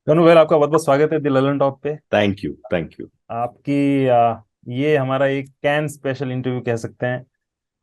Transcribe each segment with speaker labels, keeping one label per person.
Speaker 1: कनु भाई, आपका बहुत बहुत स्वागत है द ललन टॉप पे।
Speaker 2: Thank you, thank you.
Speaker 1: आपकी ये हमारा एक कैन स्पेशल इंटरव्यू कह सकते हैं।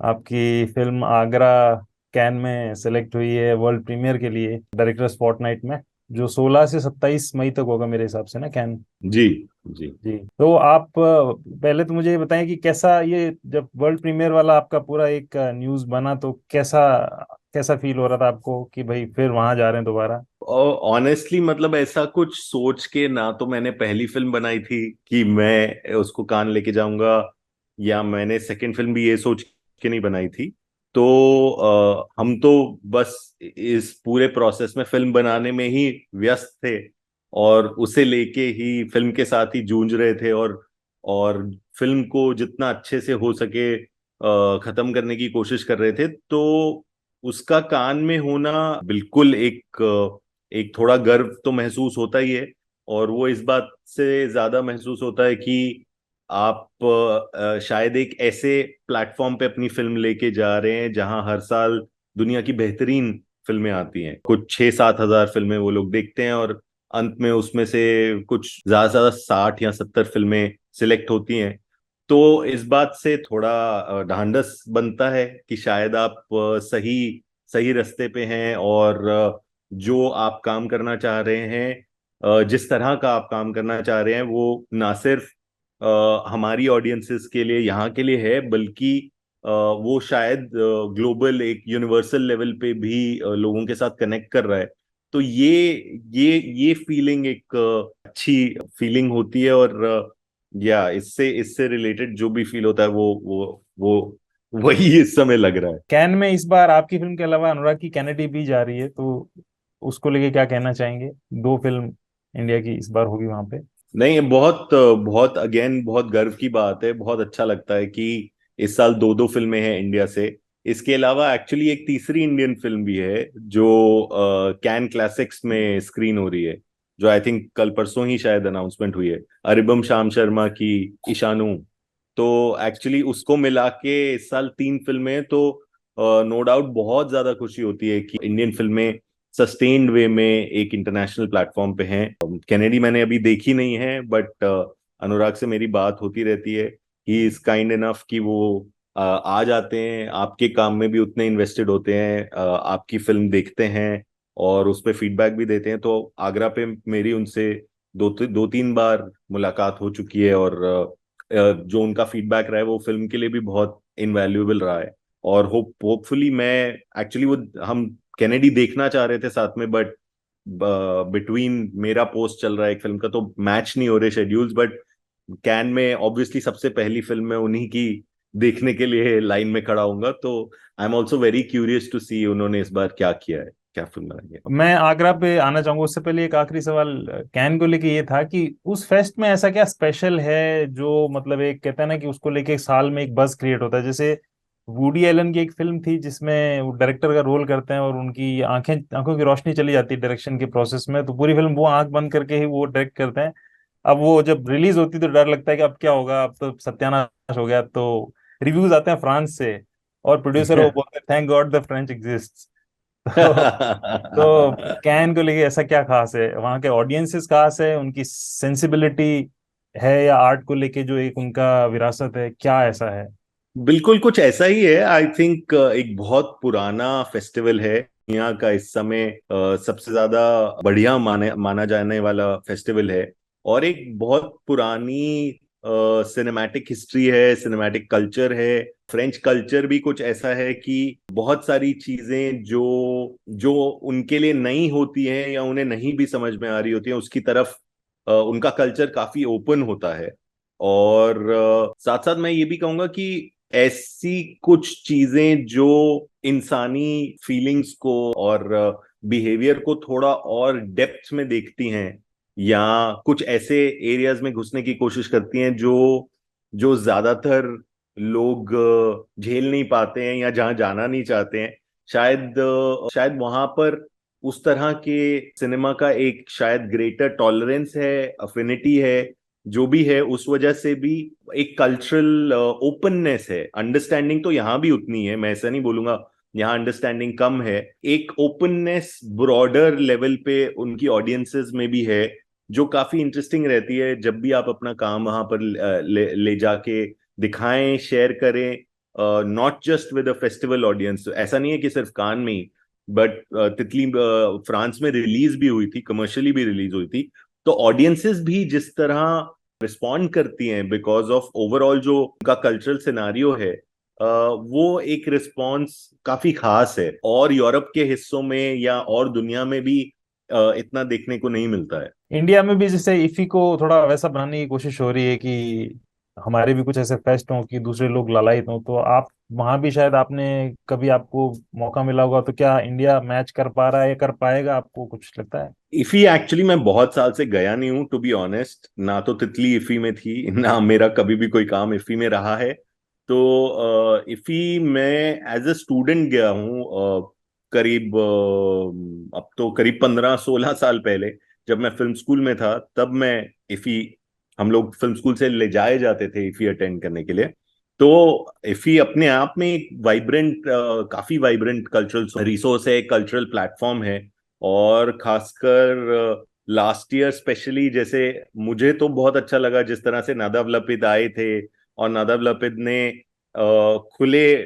Speaker 1: आपकी फिल्म आगरा कैन में सेलेक्ट हुई है वर्ल्ड प्रीमियर के लिए डायरेक्टर्स फोर्टनाइट में, जो 16 से 27 मई तक होगा मेरे हिसाब से ना कैन।
Speaker 2: जी, जी।
Speaker 1: जी, तो आप पहले तो मुझे ये बताएं कि कैसा ये जब वर्ल्ड प्रीमियर वाला आपका पूरा एक न्यूज़ बना तो कैसा कैसा फील हो रहा था आपको कि भाई फिर वहां जा रहे हैं दोबारा।
Speaker 2: और ऑनेस्टली मतलब ऐसा कुछ सोच के ना तो मैंने पहली फिल्म बनाई थी कि मैं उसको कान लेके जाऊंगा, या मैंने सेकंड फिल्म भी ये सोच के नहीं बनाई थी। तो हम तो बस इस पूरे प्रोसेस में फिल्म बनाने में ही व्यस्त थे, और उसे लेके ही फिल्म के साथ ही जूझ रहे थे, और फिल्म को जितना अच्छे से हो सके खत्म करने की कोशिश कर रहे थे। तो उसका कान में होना बिल्कुल एक थोड़ा गर्व तो महसूस होता ही है। और वो इस बात से ज्यादा महसूस होता है कि आप शायद एक ऐसे प्लेटफॉर्म पे अपनी फिल्म लेके जा रहे हैं जहां हर साल दुनिया की बेहतरीन फिल्में आती हैं। कुछ 6-7 हजार फिल्में वो लोग देखते हैं, और अंत में उसमें से कुछ ज्यादा से ज्यादा 60 या 70 फिल्में सिलेक्ट होती हैं। तो इस बात से थोड़ा ढांढस बनता है कि शायद आप सही सही रास्ते पे हैं, और जो आप काम करना चाह रहे हैं, जिस तरह का आप काम करना चाह रहे हैं, वो ना सिर्फ हमारी ऑडियंसेस के लिए, यहाँ के लिए है, बल्कि वो शायद ग्लोबल एक यूनिवर्सल लेवल पे भी लोगों के साथ कनेक्ट कर रहा है। तो ये फीलिंग एक अच्छी फीलिंग होती है। और या इससे इससे रिलेटेड जो भी फील होता है, वो वही इस समय लग रहा है।
Speaker 1: कैन में इस बार आपकी फिल्म के अलावा अनुराग की कैनेडी भी जा रही है, तो उसको लेके क्या कहना चाहेंगे। दो फिल्म इंडिया की इस बार होगी वहां पे।
Speaker 2: नहीं, बहुत बहुत अगेन बहुत गर्व की बात है। बहुत अच्छा लगता है कि इस साल दो दो फिल्में हैं इंडिया से। इसके अलावा एक्चुअली एक तीसरी इंडियन फिल्म भी है जो कैन क्लासिक्स में स्क्रीन हो रही है, जो आई थिंक कल परसों ही शायद अनाउंसमेंट हुई है, अरिबम श्याम शर्मा की ईशानु। तो एक्चुअली उसको मिला के इस साल तीन फिल्में हैं। तो नो डाउट बहुत ज्यादा खुशी होती है कि इंडियन फिल्में सस्टेन्ड वे में एक इंटरनेशनल प्लेटफॉर्म पे हैं। कैनेडी मैंने अभी देखी नहीं है, बट अनुराग से मेरी बात होती रहती है। ही इज काइंड इनफ कि वो आ जाते हैं, आपके काम में भी उतने इन्वेस्टेड होते हैं, आपकी फिल्म देखते हैं और उस पर फीडबैक भी देते हैं। तो आगरा पे मेरी उनसे दो तीन बार मुलाकात हो चुकी है, और जो उनका फीडबैक रहा है वो फिल्म के लिए भी बहुत इनवैल्यूएबल रहा है। और होपफुली मैं एक्चुअली वो हम कैनेडी देखना चाह रहे थे साथ में, बट बिटवीन मेरा पोस्ट चल रहा है एक फिल्म का, तो मैच नहीं हो रहे शेड्यूल्स। बट कैन में ऑब्वियसली सबसे पहली फिल्म में उन्हीं की देखने के लिए लाइन में खड़ा हूंगा। तो I am also very curious to see उन्होंने इस बार क्या किया है, क्या फिल्म बनाई है।
Speaker 1: मैं आगरा पे आना चाहूंगा, उससे पहले एक आखिरी सवाल कैन को लेके ये था कि उस फेस्ट में ऐसा क्या स्पेशल है जो मतलब एक कहते हैं ना कि उसको लेके एक साल में एक बuzz क्रिएट होता है। जैसे वुडी एलन की एक फिल्म थी जिसमें वो डायरेक्टर का रोल करते हैं और उनकी आंखों की रोशनी चली जाती है डायरेक्शन के प्रोसेस में, तो पूरी फिल्म वो आंख बंद करके ही वो डायरेक्ट करते हैं। अब वो जब रिलीज होती है तो डर लगता है कि अब क्या होगा, अब तो सत्यानाश हो गया। तो रिव्यूज आते हैं फ्रांस से और प्रोड्यूसर वो बोलते हैं thank God the French exist. तो कैन को लेके ऐसा क्या खास है, वहाँ के ऑडियंसेस खास है, उनकी सेंसिबिलिटी है, या आर्ट को लेके जो एक उनका विरासत है, क्या ऐसा है।
Speaker 2: बिल्कुल कुछ ऐसा ही है। आई थिंक एक बहुत पुराना फेस्टिवल है यहाँ का, इस समय सबसे ज्यादा बढ़िया माना जाने वाला फेस्टिवल है। और एक बहुत पुरानी सिनेमैटिक हिस्ट्री है, सिनेमैटिक कल्चर है। फ्रेंच कल्चर भी कुछ ऐसा है कि बहुत सारी चीजें जो जो उनके लिए नई होती हैं या उन्हें नहीं भी समझ में आ रही होती हैं, उसकी तरफ उनका कल्चर काफी ओपन होता है। और साथ साथ मैं ये भी कहूंगा कि ऐसी कुछ चीजें जो इंसानी फीलिंग्स को और बिहेवियर को थोड़ा और डेप्थ में देखती हैं, या कुछ ऐसे एरियाज में घुसने की कोशिश करती हैं जो जो ज्यादातर लोग झेल नहीं पाते हैं या जहां जाना नहीं चाहते हैं। शायद वहां पर उस तरह के सिनेमा का एक शायद ग्रेटर टॉलरेंस है, अफिनिटी है, जो भी है उस वजह से भी एक कल्चरल ओपननेस है। अंडरस्टैंडिंग तो यहाँ भी उतनी है, मैं ऐसा नहीं बोलूंगा यहाँ अंडरस्टैंडिंग कम है। एक ओपननेस ब्रॉडर लेवल पे उनकी ऑडियंसेस में भी है, जो काफी इंटरेस्टिंग रहती है। जब भी आप अपना काम वहां पर ले जाके दिखाएं, शेयर करें, not just with a festival audience. ऐसा नहीं है कि सिर्फ कान में ही, बट तितली फ्रांस में रिलीज भी हुई थी, कमर्शियली भी रिलीज हुई थी। तो ऑडियंसेस भी जिस तरह रिस्पॉन्ड करती हैं बिकॉज ऑफ ओवरऑल जो उनका कल्चरल सिनारियो है, वो एक रिस्पॉन्स काफी खास है, और यूरोप के हिस्सों में या और दुनिया में भी इतना देखने को नहीं मिलता है।
Speaker 1: इंडिया में भी जैसे इफी को थोड़ा वैसा बनाने की कोशिश हो रही है कि हमारे भी कुछ ऐसे फेस्ट हों कि दूसरे लोग लालायित हों, तो आप वहां भी शायद आपने कभी आपको मौका मिला होगा, तो क्या इंडिया मैच कर पा रहा है या कर पाएगा, आपको कुछ लगता है?
Speaker 2: इफी एक्चुअली मैं बहुत साल से गया नहीं हूं, टू बी ऑनेस्ट। ना तो तितली इफी में थी, ना मेरा कभी भी कोई काम इफी में रहा है। तो इफी मैं एज अ स्टूडेंट गया हूं, करीब अब तो करीब 15-16 साल पहले, जब मैं फिल्म स्कूल में था। तब मैं इफी, हम लोग फिल्म स्कूल से ले जाए जाते थे इफी अटेंड करने के लिए। तो इफी अपने आप में एक वाइब्रेंट, काफी वाइब्रेंट कल्चरल रिसोर्स है, कल्चरल प्लेटफॉर्म है। और खासकर लास्ट ईयर स्पेशली, जैसे मुझे तो बहुत अच्छा लगा जिस तरह से नादाव लपिद आए थे, और नादाव लपिद ने खुले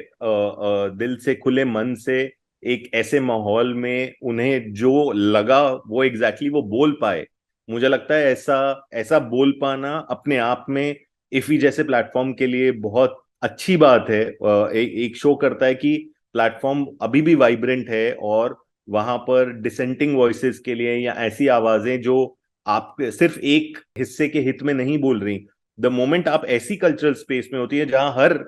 Speaker 2: दिल से, खुले मन से, एक ऐसे माहौल में उन्हें जो लगा वो एग्जैक्टली वो बोल पाए। मुझे लगता है ऐसा ऐसा बोल पाना अपने आप में इफी जैसे प्लेटफॉर्म के लिए बहुत अच्छी बात है। एक शो करता है कि प्लेटफॉर्म अभी भी वाइब्रेंट है, और वहां पर डिसेंटिंग वॉइसेस के लिए, या ऐसी आवाजें जो आप सिर्फ एक हिस्से के हित में नहीं बोल रही, द मोमेंट आप ऐसी कल्चरल स्पेस में होती है जहां हर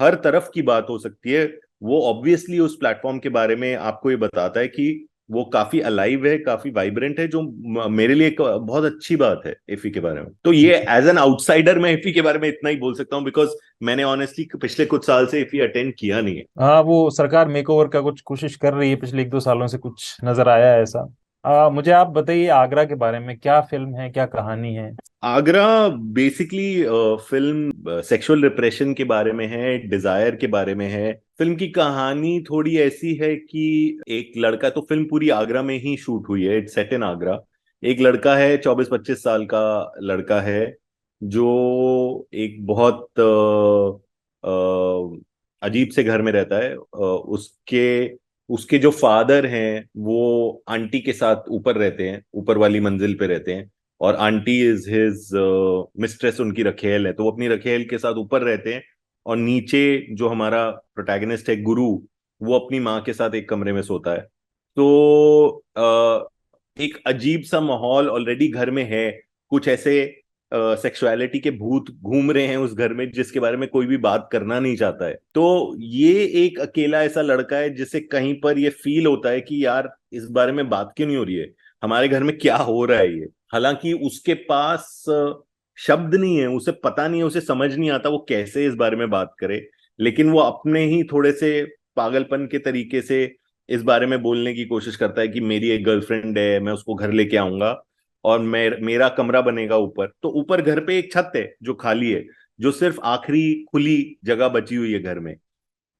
Speaker 2: हर तरफ की बात हो सकती है, वो ऑब्वियसली उस प्लेटफॉर्म के बारे में आपको ये बताता है कि वो काफी अलाइव है, काफी वाइब्रेंट है, जो मेरे लिए एक बहुत अच्छी बात है इफी के बारे में। तो ये एज एन आउटसाइडर मैं इफी के बारे में इतना ही बोल सकता हूँ, बिकॉज मैंने ऑनेस्टली पिछले कुछ साल से इफी अटेंड किया नहीं है।
Speaker 1: हाँ, वो सरकार मेकओवर का कुछ कोशिश कर रही है, पिछले 1-2 सालों से कुछ नजर आया है ऐसा। मुझे आप बताइए आगरा के बारे में, क्या फिल्म है, क्या कहानी है?
Speaker 2: Agra basically film sexual repression के बारे में है, डिजायर के बारे में है। फिल्म की कहानी थोड़ी ऐसी है कि एक लड़का, तो फिल्म पूरी आगरा में ही शूट हुई है, इट्स सेट इन आगरा। एक लड़का है, 24-25 साल का लड़का है, जो एक बहुत अजीब से घर में रहता है। उसके उसके जो फादर हैं वो आंटी के साथ ऊपर रहते हैं, ऊपर वाली मंजिल पे रहते हैं, और आंटी इज हिज मिस्ट्रेस, उनकी रखेल है, तो वो अपनी रखेल के साथ ऊपर रहते हैं। और नीचे जो हमारा प्रोटैगनिस्ट है गुरु, वो अपनी माँ के साथ एक कमरे में सोता है। तो एक अजीब सा माहौल ऑलरेडी घर में है। कुछ ऐसे सेक्सुअलिटी के भूत घूम रहे हैं उस घर में, जिसके बारे में कोई भी बात करना नहीं चाहता है। तो ये एक अकेला ऐसा लड़का है जिसे कहीं पर ये फील होता है कि यार इस बारे में बात क्यों नहीं हो रही है, हमारे घर में क्या हो रहा है ये। हालांकि उसके पास शब्द नहीं है, उसे पता नहीं है, उसे समझ नहीं आता वो कैसे इस बारे में बात करे। लेकिन वो अपने ही थोड़े से पागलपन के तरीके से इस बारे में बोलने की कोशिश करता है कि मेरी एक गर्लफ्रेंड है, मैं उसको घर लेके आऊंगा, और मेरा कमरा बनेगा ऊपर। तो ऊपर घर पे एक छत है जो खाली है, जो सिर्फ आखिरी खुली जगह बची हुई है घर में।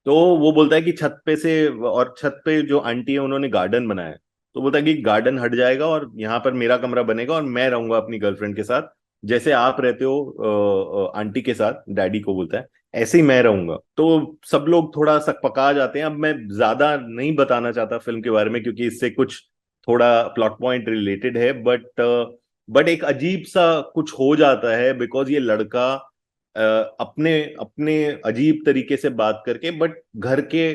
Speaker 2: तो वो बोलता है कि छत पे से, और छत पे जो आंटी है उन्होंने गार्डन बनाया है, तो बोलता है कि गार्डन हट जाएगा और यहाँ पर मेरा कमरा बनेगा, और मैं रहूंगा अपनी गर्लफ्रेंड के साथ, जैसे आप रहते हो आंटी के साथ, डैडी को बोलता है, ऐसे ही मैं रहूंगा। तो सब लोग थोड़ा सकपका जाते हैं। अब मैं ज्यादा नहीं बताना चाहता फिल्म के बारे में, क्योंकि इससे कुछ थोड़ा प्लॉट पॉइंट रिलेटेड है, बट एक अजीब सा कुछ हो जाता है, बिकॉज ये लड़का अपने अपने अजीब तरीके से बात करके, बट घर के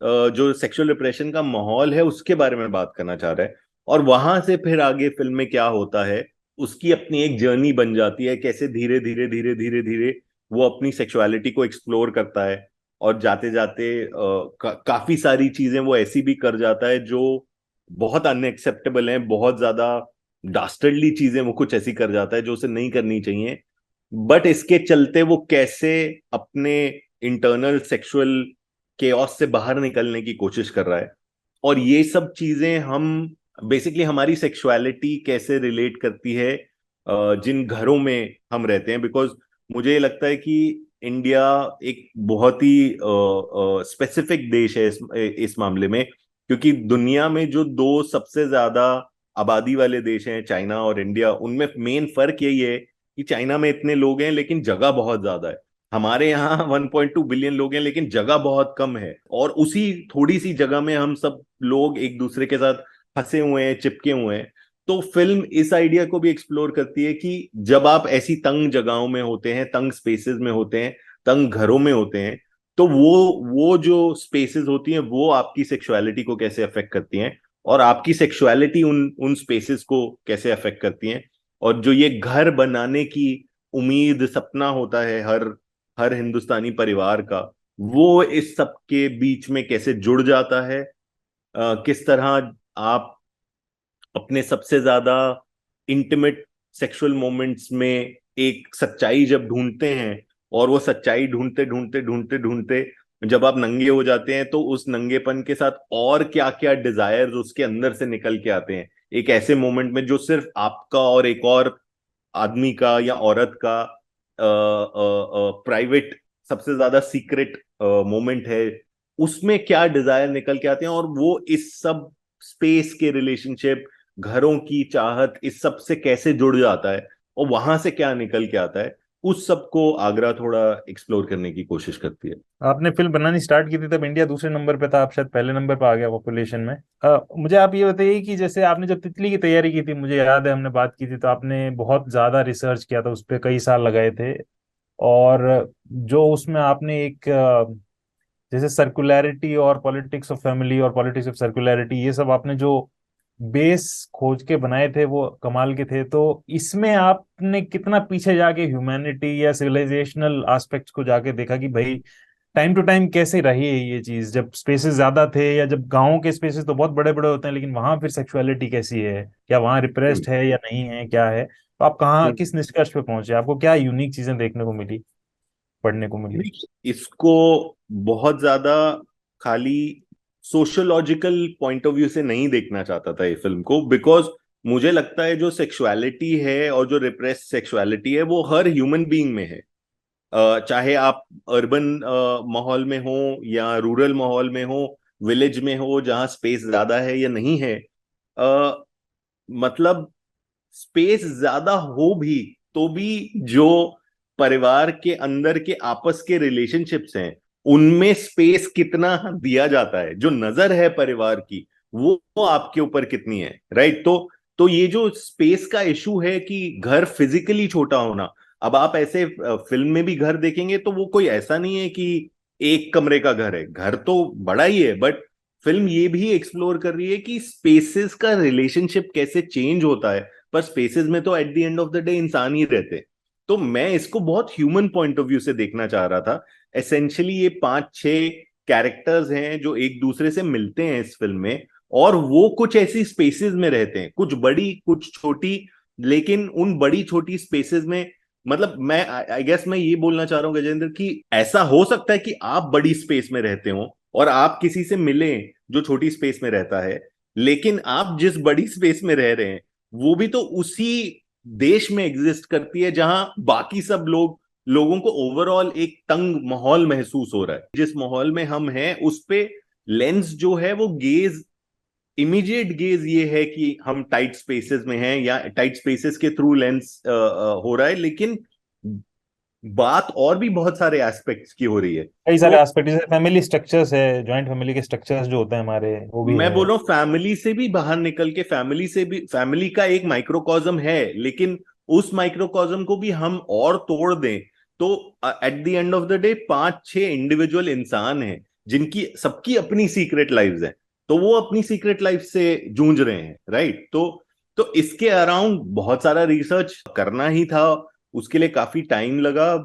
Speaker 2: जो सेक्सुअल रिप्रेशन का माहौल है उसके बारे में बात करना चाह रहा है। और वहां से फिर आगे फिल्म में क्या होता है, उसकी अपनी एक जर्नी बन जाती है, कैसे धीरे धीरे धीरे धीरे धीरे वो अपनी सेक्सुअलिटी को एक्सप्लोर करता है। और जाते जाते काफी सारी चीजें वो ऐसी भी कर जाता है जो बहुत अनएक्सेप्टेबल हैं, बहुत ज्यादा डास्टर्डली चीजें वो कुछ ऐसी कर जाता है जो उसे नहीं करनी चाहिए। बट इसके चलते वो कैसे अपने इंटरनल सेक्सुअल केओस से बाहर निकलने की कोशिश कर रहा है। और ये सब चीजें हम बेसिकली हमारी सेक्सुअलिटी कैसे रिलेट करती है जिन घरों में हम रहते हैं। बिकॉज मुझे लगता है कि इंडिया एक बहुत ही स्पेसिफिक देश है इस मामले में, क्योंकि दुनिया में जो दो सबसे ज्यादा आबादी वाले देश हैं, चाइना और इंडिया, उनमें मेन फर्क यही है कि चाइना में इतने लोग हैं लेकिन जगह बहुत ज्यादा है। हमारे यहाँ 1.2 बिलियन लोग हैं लेकिन जगह बहुत कम है, और उसी थोड़ी सी जगह में हम सब लोग एक दूसरे के साथ फंसे हुए हैं, चिपके हुए हैं। तो फिल्म इस आइडिया को भी एक्सप्लोर करती है कि जब आप ऐसी तंग जगहों में होते हैं, तंग स्पेसेस में होते हैं, तंग घरों में होते हैं, तो वो जो स्पेसेस होती हैं वो आपकी सेक्सुअलिटी को कैसे अफेक्ट करती हैं, और आपकी सेक्सुअलिटी उन उन स्पेसेस को कैसे अफेक्ट करती हैं। और जो ये घर बनाने की उम्मीद, सपना होता है हर हर हिंदुस्तानी परिवार का, वो इस सब के बीच में कैसे जुड़ जाता है। किस तरह आप अपने सबसे ज्यादा इंटीमेट सेक्सुअल मोमेंट्स में एक सच्चाई जब ढूंढते हैं, और वो सच्चाई ढूंढते ढूंढते ढूंढते ढूंढते जब आप नंगे हो जाते हैं, तो उस नंगेपन के साथ और क्या क्या डिजायर्स उसके अंदर से निकल के आते हैं एक ऐसे मोमेंट में जो सिर्फ आपका और एक और आदमी का या औरत का प्राइवेट, सबसे ज्यादा सीक्रेट मोमेंट है। उसमें क्या डिजायर निकल के आते हैं, और वो इस सब स्पेस के रिलेशनशिप, घरों की चाहत, इस सब से कैसे जुड़ जाता है, और वहां से क्या निकल के आता है, उस सब को आगरा थोड़ा एक्सप्लोर करने की कोशिश करती है।
Speaker 1: आपने फिल्म बनानी स्टार्ट की थी तब इंडिया दूसरे नंबर पे था, आप शायद पहले नंबर पे आ गया पॉपुलेशन में। मुझे आप ये बताइए कि जैसे आपने जब तितली की तैयारी की थी, मुझे याद है हमने बात की थी, तो आपने बहुत ज्यादा रिसर्च किया था उस पर, कई साल लगाए थे। और जो उसमें आपने एक जैसे सर्कुलैरिटी और पॉलिटिक्स ऑफ फैमिली और पॉलिटिक्स ऑफ सर्कुलैरिटी, ये सब आपने जो बेस खोज के बनाए थे वो कमाल के थे। तो इसमें आपने कितना पीछे जाके ह्यूमैनिटी या सिविलाइजेशनल एस्पेक्ट्स को जाके देखा कि भाई टाइम टू टाइम कैसे रही है ये चीज, जब स्पेसेस ज्यादा थे, या जब गाँव के स्पेसेस तो बहुत बड़े बड़े होते हैं लेकिन वहां फिर सेक्सुअलिटी कैसी है, क्या वहां
Speaker 2: हम्म।
Speaker 1: रिप्रेस्ड है या नहीं है, क्या है? तो आप कहाँ,
Speaker 2: हम्म।
Speaker 1: किस निष्कर्ष पे पहुंचे? आपको क्या यूनिक चीजें देखने को मिली, पढ़ने को मिली?
Speaker 2: देखिए, इसको बहुत ज्यादा खाली सोशोलॉजिकल पॉइंट ऑफ व्यू से नहीं देखना चाहता था ये फिल्म को, बिकॉज मुझे लगता है जो सेक्सुअलिटी है और जो रिप्रेस सेक्सुअलिटी है वो हर ह्यूमन बीइंग में है। चाहे आप अर्बन माहौल में हो या रूरल माहौल में हो, विलेज में हो जहाँ स्पेस ज्यादा है या नहीं है, अ, मतलब स्पेस ज्यादा हो भी तो भी जो परिवार के अंदर के आपस के रिलेशनशिप्स हैं, उनमें स्पेस कितना दिया जाता है, जो नजर है परिवार की, वो आपके ऊपर कितनी है, राइट? तो ये जो स्पेस का इशू है कि घर फिजिकली छोटा होना, अब आप ऐसे फिल्म में भी घर देखेंगे तो वो कोई ऐसा नहीं है कि एक कमरे का घर है, घर तो बड़ा ही है, बट फिल्म ये भी एक्सप्लोर कर रही है कि स्पेसेस का रिलेशनशिप कैसे चेंज होता है। पर स्पेसेस में तो at the end of the day इंसान ही रहते हैं। तो मैं इसको बहुत ह्यूमन पॉइंट ऑफ व्यू से देखना चाह रहा था। एसेंशियली ये पांच छह कैरेक्टर्स हैं जो एक दूसरे से मिलते हैं इस फिल्म में, और वो कुछ ऐसी स्पेसेस में रहते हैं, कुछ बड़ी कुछ छोटी, लेकिन उन बड़ी छोटी स्पेसेस में, मतलब मैं आई गेस मैं ये बोलना चाह रहा हूँ गजेंद्र, कि ऐसा हो सकता है कि आप बड़ी स्पेस में रहते हो और आप किसी से मिलें जो छोटी स्पेस में रहता है, लेकिन आप जिस बड़ी स्पेस में रह रहे हैं वो भी तो उसी देश में एग्जिस्ट करती है जहां बाकी सब लोगों को ओवरऑल एक तंग माहौल महसूस हो रहा है। जिस माहौल में हम हैं उस पे लेंस जो है वो गेज, इमीडिएट गेज ये है कि हम टाइट स्पेसेस में हैं या टाइट स्पेसेस के थ्रू लेंस हो रहा है, लेकिन बात और भी बहुत सारे एस्पेक्ट्स की हो रही है।
Speaker 1: कई
Speaker 2: तो
Speaker 1: सारे एस्पेक्ट, जैसे फैमिली स्ट्रक्चर्स है, जॉइंट फैमिली के स्ट्रक्चर्स जो होते हैं हमारे, वो भी
Speaker 2: मैं
Speaker 1: है।
Speaker 2: बोल रहा हूँ फैमिली से भी बाहर निकल के, फैमिली से भी, फैमिली का एक माइक्रोकॉज्म है, लेकिन उस माइक्रोकॉज्म को भी हम और तोड़ दें तो at the end of the day पांच छह इंडिविजुअल इंसान हैं जिनकी सबकी अपनी सीक्रेट लाइव्स हैं, तो वो अपनी सीक्रेट लाइफ से जूझ रहे हैं, राइट? तो इसके अराउंड बहुत सारा रिसर्च करना ही था, उसके लिए काफी टाइम लगा।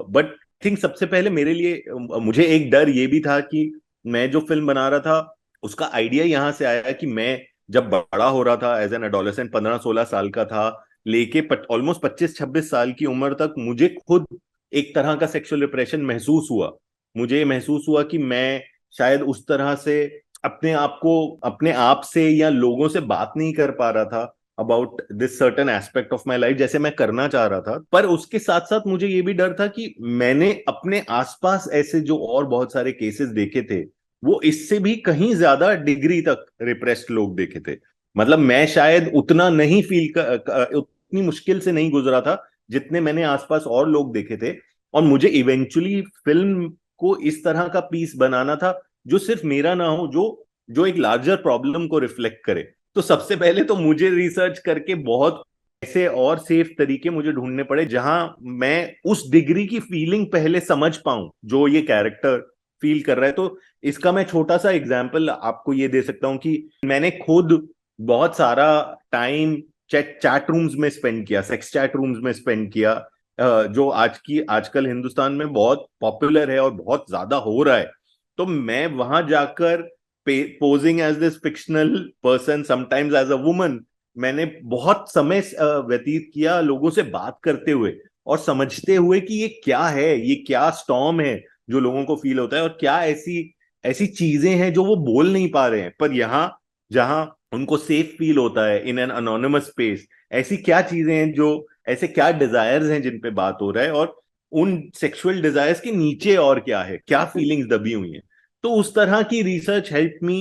Speaker 2: बट थिंक सबसे पहले मेरे लिए मुझे एक डर ये भी था कि मैं जो फिल्म बना रहा था उसका आइडिया यहां से आया कि मैं जब बड़ा हो रहा था एज एन एडोलेसेंट, 15-16 साल का था, लेके ऑलमोस्ट 25-26 साल की उम्र तक मुझे खुद एक तरह का सेक्सुअल रिप्रेशन महसूस हुआ। मुझे महसूस हुआ कि मैं शायद उस तरह से अपने आप को, अपने आप से या लोगों से बात नहीं कर पा रहा था, about this certain aspect of my life जैसे मैं करना चाह रहा था, पर उसके साथ साथ मुझे ये भी डर था कि मैंने अपने आसपास ऐसे जो और बहुत सारे केसेस देखे थे, वो इससे भी कहीं ज्यादा डिग्री तक रिप्रेस्ड लोग देखे थे। मतलब मैं शायद उतना नहीं उतनी मुश्किल से नहीं गुजरा था जितने मैंने आसपास और लोग देखे थे। और मुझे इवेंचुअली फिल्म को इस तरह का पीस बनाना था जो सिर्फ मेरा ना हो, जो जो एक लार्जर प्रॉब्लम को रिफ्लेक्ट करे। तो सबसे पहले तो मुझे रिसर्च करके बहुत ऐसे और सेफ तरीके मुझे ढूंढने पड़े जहां मैं उस डिग्री की फीलिंग पहले समझ पाऊं जो ये कैरेक्टर फील कर रहा है। तो इसका मैं छोटा सा एग्जांपल आपको ये दे सकता हूं कि मैंने खुद बहुत सारा टाइम चैट चैट रूम्स में स्पेंड किया, सेक्स चैट रूम्स में स्पेंड किया, जो आजकल हिंदुस्तान में बहुत पॉपुलर है और बहुत ज्यादा हो रहा है। तो मैं वहां जाकर posing as this fictional person, sometimes as a woman, मैंने बहुत समय व्यतीत किया लोगों से बात करते हुए और समझते हुए कि ये क्या है, ये क्या स्टॉर्म है जो लोगों को फील होता है, और क्या ऐसी ऐसी चीजें हैं जो वो बोल नहीं पा रहे हैं, पर यहाँ जहां उनको सेफ फील होता है इन एन अनोनिमस स्पेस, ऐसी क्या चीजें हैं, जो ऐसे क्या डिजायर्स हैं जिन पे बात हो रहा है, और उन सेक्सुअल डिजायर्स के नीचे और क्या है, क्या फीलिंग्स दबी हुई हैं। तो उस तरह की research help me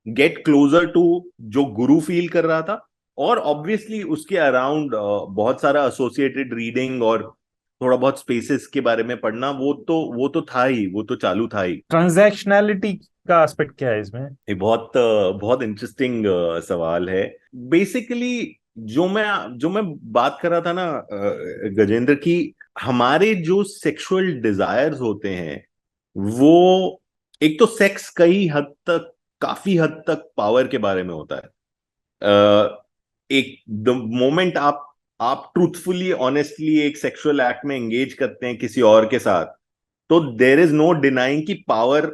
Speaker 2: get closer to जो गुरु फील कर रहा था। और ऑब्वियसली उसके अराउंड बहुत सारा एसोसिएटेड रीडिंग और थोड़ा बहुत स्पेसेस के बारे में पढ़ना, वो तो था ही, वो तो चालू था ही।
Speaker 1: ट्रांजैक्शनैलिटी का एस्पेक्ट क्या है इसमें?
Speaker 2: ये बहुत इंटरेस्टिंग सवाल है। बेसिकली जो मैं बात कर रहा था ना, गजेंद्र, की हमारे जो सेक्सुअल डिजायर्स होते हैं, वो एक तो सेक्स कई हद तक, काफी हद तक पावर के बारे में होता है। एक द मोमेंट आप ट्रूथफुली ऑनेस्टली एक सेक्सुअल एक्ट में एंगेज करते हैं किसी और के साथ, तो देर इज नो डिनाइंग कि पावर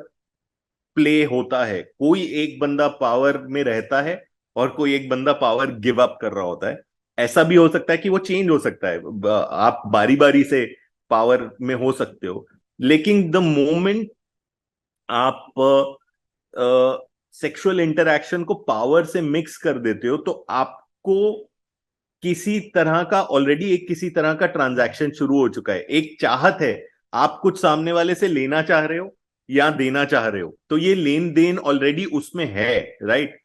Speaker 2: प्ले होता है। कोई एक बंदा पावर में रहता है और कोई एक बंदा पावर गिव अप कर रहा होता है। ऐसा भी हो सकता है कि वो चेंज हो सकता है, आप बारी बारी से पावर में हो सकते हो। लेकिन द मोमेंट आप सेक्सुअल इंटरैक्शन को पावर से मिक्स कर देते हो, तो आपको किसी तरह का ऑलरेडी एक किसी तरह का ट्रांजैक्शन शुरू हो चुका है, एक चाहत है। आप कुछ सामने वाले से लेना चाह रहे हो या देना चाह रहे हो, तो ये लेन देन ऑलरेडी उसमें है, राइट।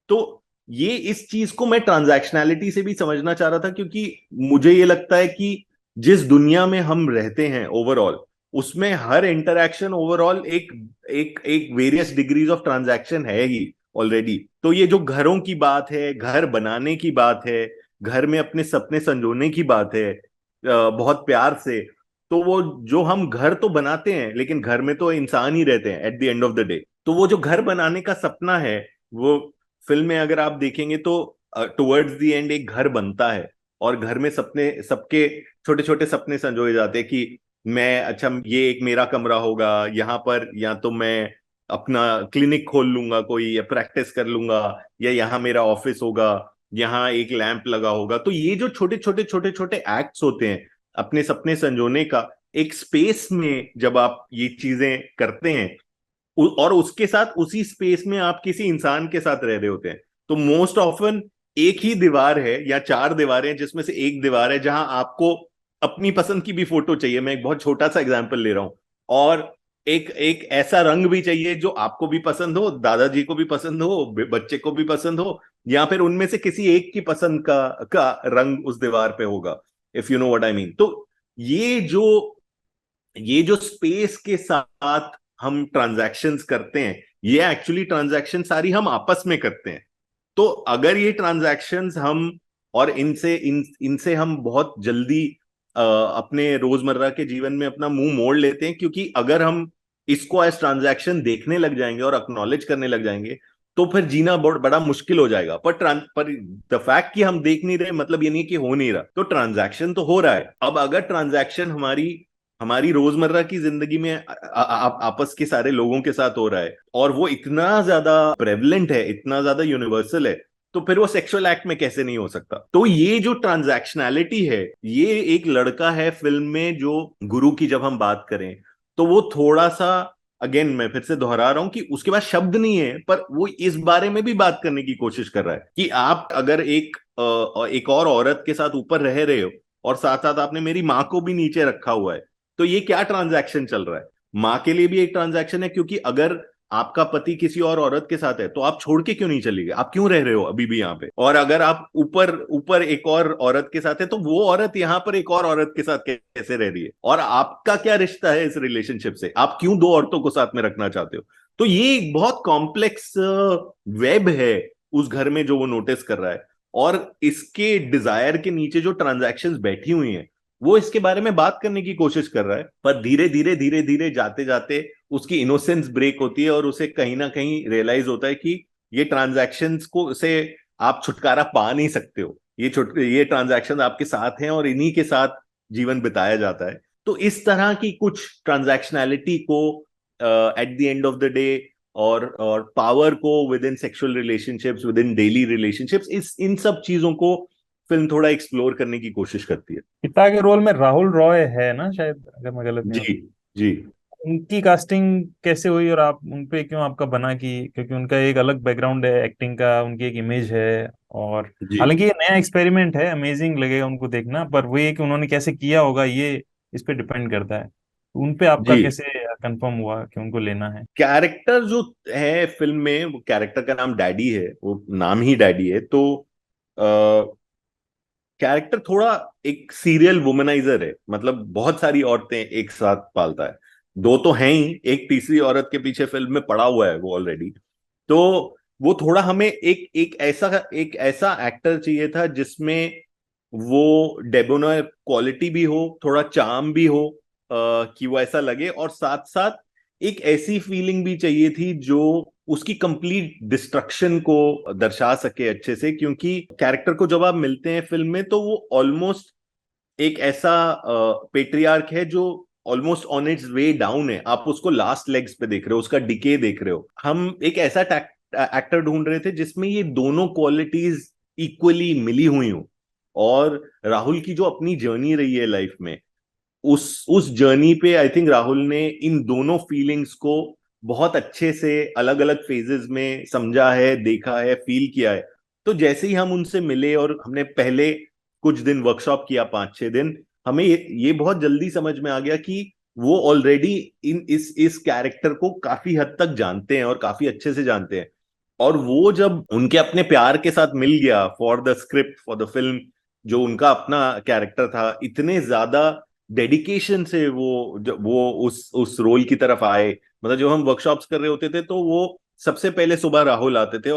Speaker 2: तो ये इस चीज को मैं ट्रांजैक्शनैलिटी से भी समझना चाह रहा था, क्योंकि मुझे ये लगता है कि जिस दुनिया में हम रहते हैं ओवरऑल, उसमें हर इंटरैक्शन ओवरऑल एक एक एक वेरियस डिग्रीज ऑफ ट्रांजैक्शन है ही ऑलरेडी। तो ये जो घरों की बात है, घर बनाने की बात है, घर में अपने सपने संजोने की बात है, बहुत प्यार से, तो वो जो हम घर तो बनाते हैं, लेकिन घर में तो इंसान ही रहते हैं at the end of the day. तो वो जो घर बनाने का सपना है, वो फिल्म में अगर आप देखेंगे तो टुवर्ड्स द एंड एक घर बनता है, और घर में सपने, सबके छोटे छोटे सपने संजोए जाते हैं कि मैं, अच्छा ये एक मेरा कमरा होगा यहाँ पर, या तो मैं अपना क्लिनिक खोल लूंगा कोई, या प्रैक्टिस कर लूंगा, या यहाँ मेरा ऑफिस होगा, यहाँ एक लैंप लगा होगा। तो ये जो छोटे छोटे छोटे छोटे एक्ट्स होते हैं अपने सपने संजोने का, एक स्पेस में जब आप ये चीजें करते हैं, और उसके साथ उसी स्पेस में आप किसी इंसान के साथ रह रहे होते हैं, तो मोस्ट ऑफन एक ही दीवार है या चार दीवारें, जिसमें से एक दीवार है जहां आपको अपनी पसंद की भी फोटो चाहिए। मैं एक बहुत छोटा सा एग्जांपल ले रहा हूं। और एक एक ऐसा रंग भी चाहिए जो आपको भी पसंद हो, दादाजी को भी पसंद हो, बच्चे को भी पसंद हो, या फिर उनमें से किसी एक की पसंद का रंग उस दीवार पे होगा, if you know what I mean. तो ये जो ये जो स्पेस के साथ हम ट्रांजैक्शंस करते हैं, ये एक्चुअली ट्रांजैक्शन सारी हम आपस में करते हैं। तो अगर ये ट्रांजैक्शंस हम, और इनसे हम बहुत जल्दी अपने रोजमर्रा के जीवन में अपना मुंह मोड़ लेते हैं, क्योंकि अगर हम इसको एज ट्रांजैक्शन देखने लग जाएंगे और अक्नॉलेज करने लग जाएंगे, तो फिर जीना बहुत बड़ा मुश्किल हो जाएगा। पर द फैक्ट कि हम देख नहीं रहे मतलब ये नहीं कि हो नहीं रहा, तो ट्रांजैक्शन तो हो रहा है। अब अगर ट्रांजैक्शन हमारी हमारी रोजमर्रा की जिंदगी में आपस के सारे लोगों के साथ हो रहा है, और वो इतना ज्यादा प्रेवलेंट है, इतना ज्यादा यूनिवर्सल है, तो फिर वो सेक्सुअल एक्ट में कैसे नहीं हो सकता। तो ये जो ट्रांजैक्शनैलिटी है, ये एक लड़का है फिल्म में जो गुरु की जब हम बात करें, तो वो थोड़ा सा, अगेन मैं फिर से दोहरा रहा हूं कि उसके पास शब्द नहीं है, पर वो इस बारे में भी बात करने की कोशिश कर रहा है कि आप अगर एक एक और औरत के साथ ऊपर रह रहे हो, और साथ साथ आपने मेरी माँ को भी नीचे रखा हुआ है। तो ये क्या ट्रांजैक्शन चल रहा है? माँ के लिए भी एक ट्रांजैक्शन है, क्योंकि अगर आपका पति किसी और औरत के साथ है तो आप छोड़ के क्यों नहीं चली गए, आप क्यों रह रहे हो अभी भी यहाँ पे? और अगर आप ऊपर ऊपर एक और औरत के साथ है तो वो औरत यहाँ पर एक और औरत के साथ कैसे रह रही है, और आपका क्या रिश्ता है इस रिलेशनशिप से? आप क्यों दो औरतों को साथ में रखना चाहते हो? तो ये एक बहुत कॉम्प्लेक्स वेब है उस घर में जो वो नोटिस कर रहा है, और इसके डिजायर के नीचे जो ट्रांजैक्शंस बैठी हुई हैं वो इसके बारे में बात करने की कोशिश कर रहा है। पर धीरे धीरे धीरे धीरे जाते जाते उसकी इनोसेंस ब्रेक होती है, और उसे कहीं ना कहीं रियलाइज होता है कि ये ट्रांजैक्शंस को से आप छुटकारा पा नहीं सकते हो, ये ट्रांजैक्शन आपके साथ हैं और इन्हीं के साथ जीवन बिताया जाता है। तो इस तरह की कुछ ट्रांजैक्शनैलिटी को at the end of the day, और पावर को with in sexual relationships, with in daily relationships, इस इन सब चीजों को फिल्म थोड़ा एक्सप्लोर करने की कोशिश करती है।
Speaker 1: पिता के रोल में राहुल रॉय है ना शायद, अगर मैं गलत नहीं हूँ।
Speaker 2: जी जी
Speaker 1: उनकी कास्टिंग कैसे हुई और आप उन पे क्यों आपका बना, कि क्योंकि उनका एक अलग बैकग्राउंड है एक्टिंग का, उनकी एक इमेज है। और
Speaker 2: जी
Speaker 1: हालांकि ये नया एक्सपेरिमेंट है, अमेजिंग लगेगा उनको देखना, पर वो ये कि उन्होंने कैसे किया होगा ये इस पे डिपेंड करता है। तो उन पे आपका
Speaker 2: जी।
Speaker 1: कैसे कंफर्म हुआ कि उनको लेना है?
Speaker 2: कैरेक्टर जो है फिल्म में, वो कैरेक्टर का नाम डैडी है, वो नाम ही डैडी है। तो कैरेक्टर थोड़ा एक सीरियल वुमनाइजर है, मतलब बहुत सारी औरतें एक साथ पालता है। दो तो हैं ही, एक तीसरी औरत के पीछे फिल्म में पड़ा हुआ है वो ऑलरेडी। तो वो थोड़ा हमें एक ऐसा एक्टर चाहिए था जिसमें वो डेबोनर क्वालिटी भी हो, थोड़ा चार्म भी हो, कि वो ऐसा लगे, और साथ साथ एक ऐसी फीलिंग भी चाहिए थी जो उसकी कंप्लीट डिस्ट्रक्शन को दर्शा सके अच्छे से। क्योंकि कैरेक्टर को जब आप मिलते हैं फिल्म में तो वो ऑलमोस्ट एक ऐसा पेट्रियार्क है जो almost on it's way down है। आप उसको लास्ट लेग्स पे देख रहे हो, उसका डिके देख रहे हो। हम एक ऐसा एक्टर ढूंढ रहे थे जिसमें ये दोनों क्वालिटीज इक्वली मिली हुई हो। और राहुल की जो अपनी जर्नी रही है लाइफ में, उस जर्नी पे आई थिंक राहुल ने इन दोनों फीलिंग्स को बहुत अच्छे से अलग अलग फेजेस में समझा है, देखा है, फील किया है। तो जैसे ही हम उनसे मिले और हमने पहले कुछ दिन वर्कशॉप किया, 5-6 दिन, हमें ये बहुत जल्दी समझ में आ गया कि वो ऑलरेडी इन इस कैरेक्टर को काफी हद तक जानते हैं और काफी अच्छे से जानते हैं। और वो जब उनके अपने प्यार के साथ मिल गया for the script, for the film, जो उनका अपना कैरेक्टर था, इतने ज्यादा डेडिकेशन से वो उस रोल की तरफ आए। मतलब जब हम वर्कशॉप्स कर रहे होते थे तो वो सबसे पहले सुबह राहुल आते थे,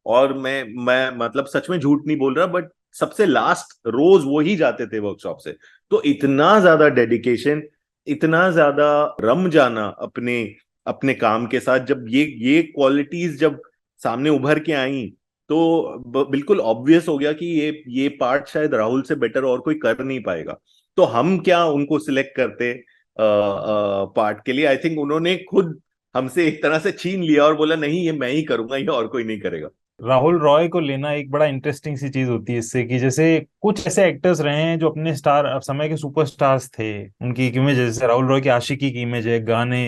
Speaker 2: और मैं मतलब सच में झूठ नहीं बोल रहा, बट सबसे लास्ट रोज वो ही जाते थे वर्कशॉप से। तो इतना ज्यादा डेडिकेशन, इतना ज्यादा रम जाना अपने अपने काम के साथ, जब ये क्वालिटीज जब सामने उभर के आई, तो बिल्कुल ऑब्वियस हो गया कि ये पार्ट शायद राहुल से बेटर और कोई कर नहीं पाएगा। तो हम क्या उनको सिलेक्ट करते पार्ट के लिए? आई थिंक उन्होंने खुद हमसे एक तरह से छीन लिया और बोला नहीं, ये मैं ही करूंगा, ये और कोई नहीं करेगा।
Speaker 1: राहुल रॉय को लेना एक बड़ा इंटरेस्टिंग सी चीज होती है इससे, कि जैसे कुछ ऐसे एक्टर्स रहे हैं जो अपने स्टार समय के सुपरस्टार्स थे, उनकी एक इमेज, जैसे राहुल रॉय की आशिकी की इमेज है, गाने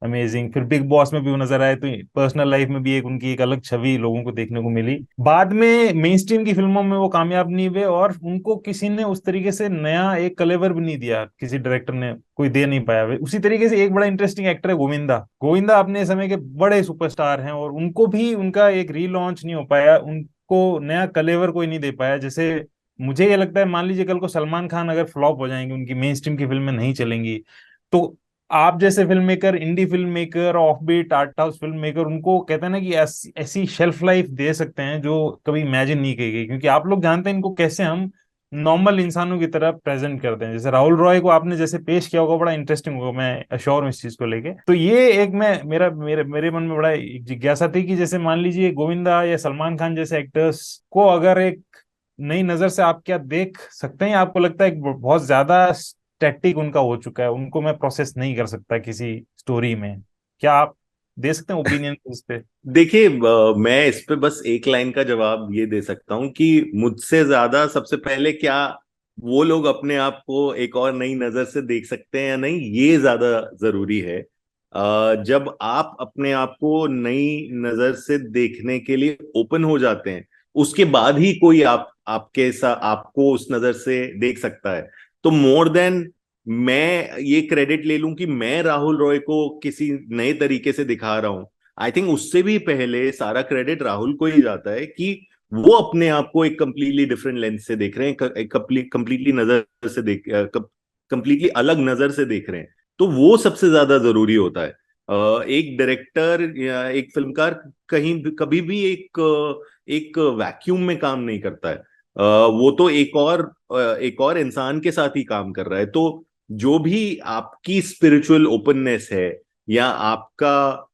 Speaker 1: अमेजिंग, फिर बिग बॉस में भी वो नजर आए, तो पर्सनल लाइफ में भी एक उनकी एक अलग छवि लोगों को देखने को मिली। बाद में मेन स्ट्रीम की फिल्मों में वो कामयाब नहीं हुए, और उनको किसी ने उस तरीके से नया एक कलेवर भी नहीं दिया, किसी डायरेक्टर ने कोई दे नहीं पाया। उसी तरीके से एक बड़ा इंटरेस्टिंग एक्टर है गोविंदा। गोविंदा अपने समय के बड़े सुपरस्टार हैं, और उनको भी उनका एक रीलॉन्च नहीं हो पाया, उनको नया कलेवर कोई नहीं दे पाया। जैसे मुझे ये लगता है, मान लीजिए कल को सलमान खान अगर फ्लॉप हो जाएंगे, उनकी मेन स्ट्रीम की फिल्में नहीं चलेंगी, तो आप जैसे filmmaker, indie filmmaker, offbeat art house filmmaker, उनको कहते हैं ना कि ऐसी शेल्फ लाइफ दे सकते हैं जो कभी इमेजिन नहीं की गई, क्योंकि आप लोग जानते हैं इनको कैसे हम नॉर्मल इंसानों की तरह प्रेजेंट करते हैं। जैसे राहुल रॉय को आपने जैसे पेश किया होगा, बड़ा इंटरेस्टिंग होगा, मैं अश्योर हूँ इस चीज को लेके। तो ये एक मैं मेरा मेरे मेरे मन में बड़ा एक जिज्ञासा थी कि जैसे मान लीजिए गोविंदा या सलमान खान जैसे एक्टर्स को अगर एक नई नजर से आप क्या देख सकते हैं, आपको लगता है कि बहुत ज्यादा स्टैटिक उनका हो चुका है, उनको मैं प्रोसेस नहीं कर सकता किसी स्टोरी में? क्या आप दे सकते हैं ओपिनियन इस पे?
Speaker 2: देखिए, मैं इस पे बस एक लाइन का जवाब ये दे सकता हूँ कि मुझसे ज्यादा सबसे पहले क्या वो लोग अपने आप को एक और नई नजर से देख सकते हैं या नहीं, ये ज्यादा जरूरी है। जब आप अपने आप को नई नजर से देखने के लिए ओपन हो जाते हैं, उसके बाद ही कोई आपके साथ आपको उस नजर से देख सकता है। तो मोर देन मैं ये क्रेडिट ले लूं कि मैं राहुल रॉय को किसी नए तरीके से दिखा रहा हूं, आई थिंक उससे भी पहले सारा क्रेडिट राहुल को ही जाता है कि वो अपने आप को एक कंप्लीटली डिफरेंट लेंस से देख रहे हैं, एक कंप्लीटली नजर से देख कंप्लीटली अलग नजर से देख रहे हैं। तो वो सबसे ज्यादा जरूरी होता है। एक डायरेक्टर या एक फिल्मकार कहीं कभी भी एक वैक्यूम में काम नहीं करता है। वो तो एक और इंसान के साथ ही काम कर रहा है। तो जो भी आपकी स्पिरिचुअल ओपननेस है या आपका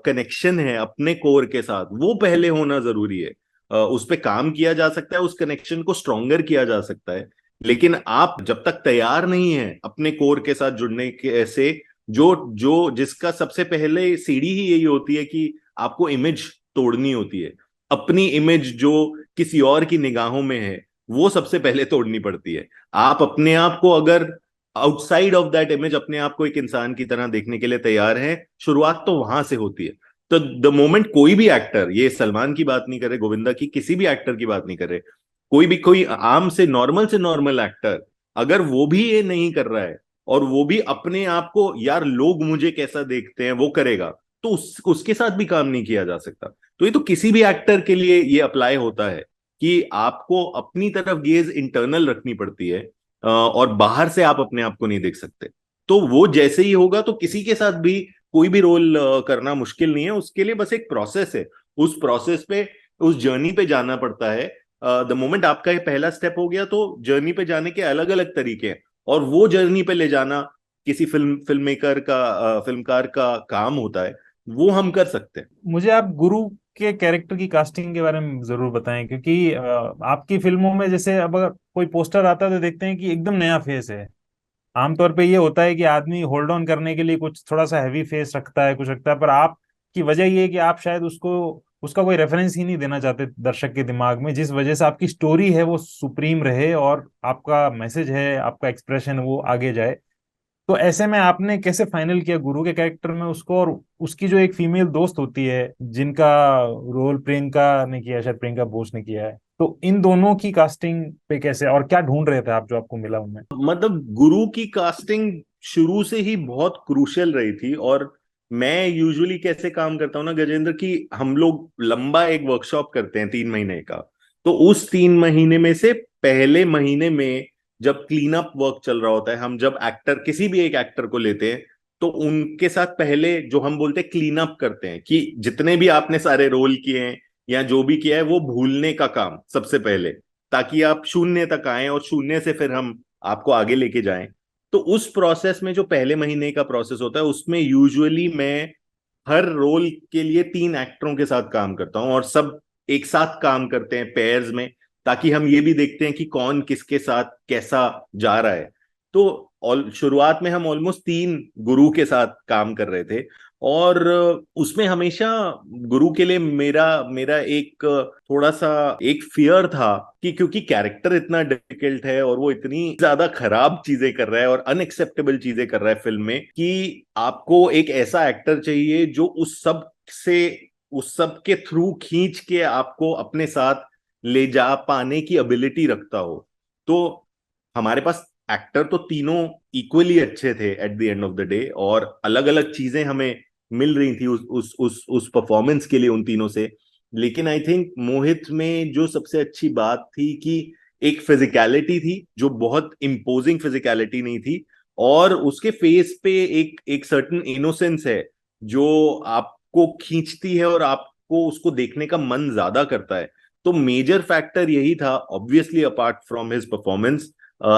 Speaker 2: कनेक्शन है अपने कोर के साथ, वो पहले होना जरूरी है। उस पे काम किया जा सकता है, उस कनेक्शन को स्ट्रोंगर किया जा सकता है, लेकिन आप जब तक तैयार नहीं है अपने कोर के साथ जुड़ने के से, जो जो जिसका सबसे पहले सीढ़ी ही यही होती है कि आपको इमेज तोड़नी होती है। अपनी इमेज जो किसी और की निगाहों में है, वो सबसे पहले तोड़नी पड़ती है। आप अपने आप को अगर आउटसाइड ऑफ दैट इमेज अपने आप को एक इंसान की तरह देखने के लिए तैयार है, शुरुआत तो वहां से होती है। तो द मोमेंट कोई भी एक्टर, ये सलमान की बात नहीं कर रहे, गोविंदा की किसी भी एक्टर की बात नहीं कर रहे, कोई आम से नॉर्मल एक्टर, अगर वो भी ये नहीं कर रहा है और वो भी अपने आप को यार लोग मुझे कैसा देखते हैं वो करेगा, तो उसके साथ भी काम नहीं किया जा सकता। तो ये तो किसी भी एक्टर के लिए ये अप्लाई होता है कि आपको अपनी तरफ गेज इंटरनल रखनी पड़ती है, और बाहर से आप अपने आप को नहीं देख सकते। तो वो जैसे ही होगा तो किसी के साथ भी कोई भी रोल करना मुश्किल नहीं है। उसके लिए बस एक प्रोसेस है, उस प्रोसेस पे, उस जर्नी पे जाना पड़ता है। द मोमेंट आपका ये पहला स्टेप हो गया तो जर्नी पे जाने के अलग अलग तरीके हैं, और वो जर्नी पे ले जाना किसी फिल्मकार का काम होता है, वो हम कर सकते हैं।
Speaker 1: मुझे आप गुरु के कैरेक्टर की कास्टिंग के बारे में जरूर बताएं, क्योंकि आपकी फिल्मों में जैसे अब अगर कोई पोस्टर आता है तो देखते हैं कि एकदम नया फेस है। आमतौर पे ये होता है कि आदमी होल्ड ऑन करने के लिए कुछ थोड़ा सा हैवी फेस रखता है, कुछ रखता है, पर आपकी वजह ये है कि आप शायद उसको उसका कोई रेफरेंस ही नहीं देना चाहते दर्शक के दिमाग में, जिस वजह से आपकी स्टोरी है वो सुप्रीम रहे और आपका मैसेज है, आपका एक्सप्रेशन वो आगे जाए। तो ऐसे में आपने कैसे फाइनल किया गुरु के कैरेक्टर में उसको, और उसकी जो एक फीमेल दोस्त होती है जिनका रोल प्रियंका ने किया है, शायद प्रियंका बोस ने किया है, तो इन दोनों की कास्टिंग पे कैसे और क्या ढूंढ रहे थे आप जो आपको मिला उनमें?
Speaker 2: मतलब गुरु की कास्टिंग शुरू से ही बहुत क्रूशियल रही थी। और मैं यूजुअली कैसे काम करता हूँ ना गजेंद्र, कि हम लोग लंबा एक वर्कशॉप करते हैं 3 महीने का। तो उस 3 महीने में से पहले महीने में जब क्लीन अप वर्क चल रहा होता है, हम जब एक्टर किसी भी एक एक्टर को लेते हैं तो उनके साथ पहले जो हम बोलते हैं क्लीन अप करते हैं, कि जितने भी आपने सारे रोल किए हैं या जो भी किया है वो भूलने का काम सबसे पहले, ताकि आप शून्य तक आए और शून्य से फिर हम आपको आगे लेके जाएं। तो उस प्रोसेस में जो पहले महीने का प्रोसेस होता है, उसमें यूजुअली मैं हर रोल के लिए 3 एक्टरों के साथ काम करता हूं, और सब एक साथ काम करते हैं पेयर्स में, ताकि हम ये भी देखते हैं कि कौन किसके साथ कैसा जा रहा है। तो शुरुआत में हम ऑलमोस्ट 3 गुरु के साथ काम कर रहे थे। और उसमें हमेशा गुरु के लिए मेरा मेरा एक थोड़ा सा एक फियर था कि क्योंकि कैरेक्टर इतना डिफिकल्ट है और वो इतनी ज्यादा खराब चीजें कर रहा है और अनएक्सेप्टेबल चीजें कर रहा है फिल्म में, कि आपको एक ऐसा एक्टर चाहिए जो उस सब के थ्रू खींच के आपको अपने साथ ले जा पाने की एबिलिटी रखता हो। तो हमारे पास एक्टर तो तीनों इक्वली अच्छे थे at the end of the day, और अलग अलग चीजें हमें मिल रही थी उस परफॉर्मेंस के लिए उन तीनों से। लेकिन आई थिंक मोहित में जो सबसे अच्छी बात थी कि एक फिजिकलिटी थी जो बहुत इम्पोजिंग फिजिकलिटी नहीं थी, और उसके फेस पे एक एक सर्टन इनोसेंस है जो आपको खींचती है और आपको उसको देखने का मन ज्यादा करता है। तो मेजर फैक्टर यही था, obviously apart from his performance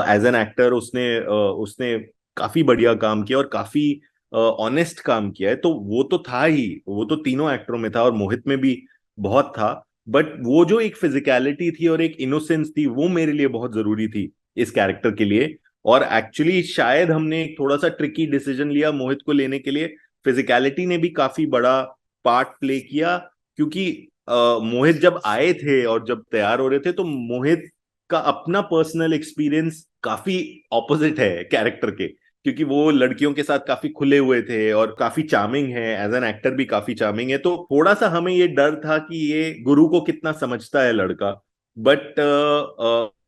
Speaker 2: as an actor. उसने काफी बढ़िया काम किया और काफी ऑनेस्ट काम किया है। तो वो तो था ही, वो तो तीनों एक्टरों में था और मोहित में भी बहुत था। बट वो जो एक फिजिकलिटी थी और एक इनोसेंस थी, वो मेरे लिए बहुत जरूरी थी इस कैरेक्टर के लिए। और एक्चुअली शायद हमने एक थोड़ा सा ट्रिकी डिसीजन लिया मोहित को लेने के लिए। फिजिकलिटी ने भी काफी बड़ा पार्ट प्ले किया, क्योंकि मोहित जब आए थे और जब तैयार हो रहे थे तो मोहित का अपना पर्सनल एक्सपीरियंस काफी ऑपोजिट है कैरेक्टर के, क्योंकि वो लड़कियों के साथ काफी खुले हुए थे और काफी चार्मिंग है, एज एन एक्टर भी काफी चार्मिंग है। तो थोड़ा सा हमें ये डर था कि ये गुरु को कितना समझता है लड़का। बट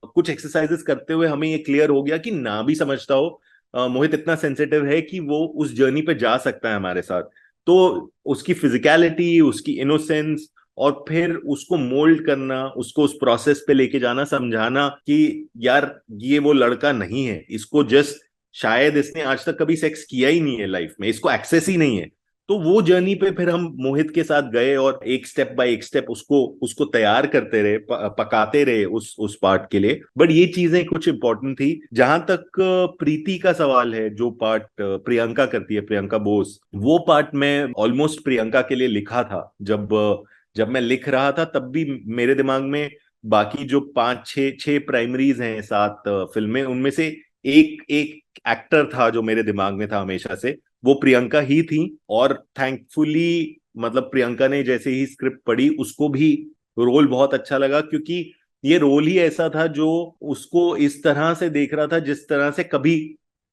Speaker 2: कुछ एक्सरसाइजेस करते हुए हमें ये क्लियर हो गया कि ना भी समझता हो, मोहित इतना सेंसिटिव है कि वो उस जर्नी पे जा सकता है हमारे साथ। तो उसकी फिजिकलिटी, उसकी इनोसेंस, और फिर उसको मोल्ड करना, उसको उस प्रोसेस पे लेके जाना, समझाना कि यार ये वो लड़का नहीं है, इसको जस्ट शायद इसने आज तक कभी सेक्स किया ही नहीं है लाइफ में, इसको एक्सेस ही नहीं है। तो वो जर्नी पे फिर हम मोहित के साथ गए और एक स्टेप बाय एक स्टेप उसको उसको तैयार करते रहे, पकाते रहे उस पार्ट के लिए। बट ये चीजें कुछ इंपॉर्टेंट थी। जहां तक प्रीति का सवाल है, जो पार्ट प्रियंका करती है, प्रियंका बोस, वो पार्ट मैं ऑलमोस्ट प्रियंका के लिए लिखा था। जब मैं लिख रहा था तब भी मेरे दिमाग में बाकी जो पांच छह छह प्राइमरीज हैं, सात फिल्में, उनमें से एक एक एक्टर था जो मेरे दिमाग में था हमेशा से, वो प्रियंका ही थी। और थैंकफुली मतलब प्रियंका ने जैसे ही स्क्रिप्ट पढ़ी, उसको भी रोल बहुत अच्छा लगा, क्योंकि ये रोल ही ऐसा था जो उसको इस तरह से देख रहा था जिस तरह से कभी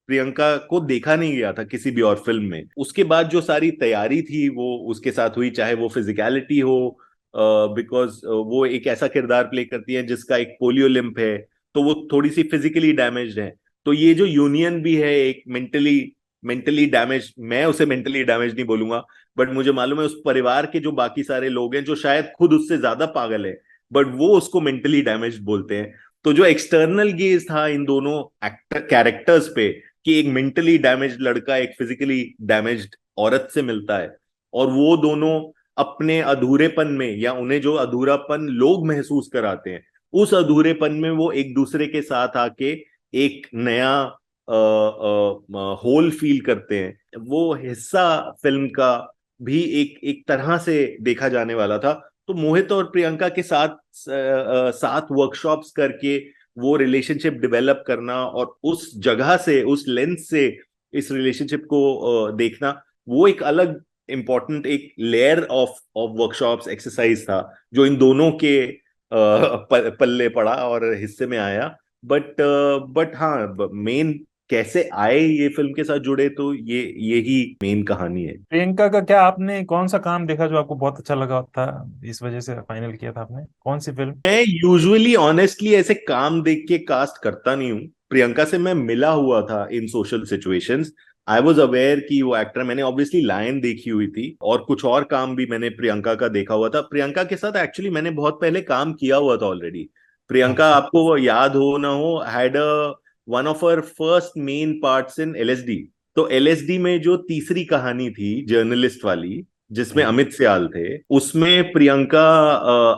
Speaker 2: प्रियंका को देखा नहीं गया था किसी भी और फिल्म में। उसके बाद जो सारी तैयारी थी वो उसके साथ हुई, चाहे वो फिजिकलिटी हो, बिकॉज वो एक ऐसा किरदार प्ले करती है जिसका एक पोलियो लिम्प है, तो वो थोड़ी सी फिजिकली डैमेज्ड है। तो ये जो यूनियन भी है एक मेंटली मेंटली डैमेज, मैं उसे मेंटली डैमेज नहीं बोलूंगा, बट मुझे मालूम है उस परिवार के जो बाकी सारे लोग हैं जो शायद खुद उससे ज्यादा पागल है, बट वो उसको मेंटली डैमेज बोलते हैं। तो जो एक्सटर्नल गेज था इन दोनों एक्टर कैरेक्टर्स पे, कि एक मेंटली डैमेज्ड लड़का एक फिजिकली डैमेज्ड औरत से मिलता है, और वो दोनों अपने अधूरेपन में, या उन्हें जो अधूरापन लोग महसूस कराते हैं, उस अधूरेपन में वो एक दूसरे के साथ आके एक नया होल फील करते हैं। वो हिस्सा फिल्म का भी एक एक तरह से देखा जाने वाला था। तो मोहित और प्रियंका के साथ साथ वर्कशॉप्स करके वो रिलेशनशिप डेवलप करना, और उस जगह से, उस लेंस से इस रिलेशनशिप को देखना, वो एक अलग इम्पोर्टेंट एक layer of of workshops exercise था जो इन दोनों के पल्ले पड़ा और हिस्से में आया। बट हाँ, मेन कैसे आए ये फिल्म के साथ जुड़े, तो ये ही मेन कहानी है।
Speaker 1: प्रियंका का क्या आपने कौन सा काम देखा जो आपको बहुत अच्छा लगा था, इस वजह से फाइनल किया था आपने, कौन सी फिल्म?
Speaker 2: मैं यूजुअली ऑनेस्टली ऐसे काम देख के कास्ट करता नहीं हूँ। प्रियंका से मैं मिला हुआ था in social situations. I was aware कि वो एक्टर, मैंने ऑब्वियसली लायन देखी हुई थी और कुछ और काम भी मैंने प्रियंका का देखा हुआ था। प्रियंका के साथ एक्चुअली मैंने बहुत पहले काम किया हुआ था ऑलरेडी। प्रियंका,
Speaker 1: अच्छा।
Speaker 2: आपको वो याद हो ना हो, had one of her first main parts in LSD. तो एलएसडी में जो तीसरी कहानी थी जर्नलिस्ट वाली, जिसमें
Speaker 1: हम्म।
Speaker 2: अमित सियाल थे, उसमें प्रियंका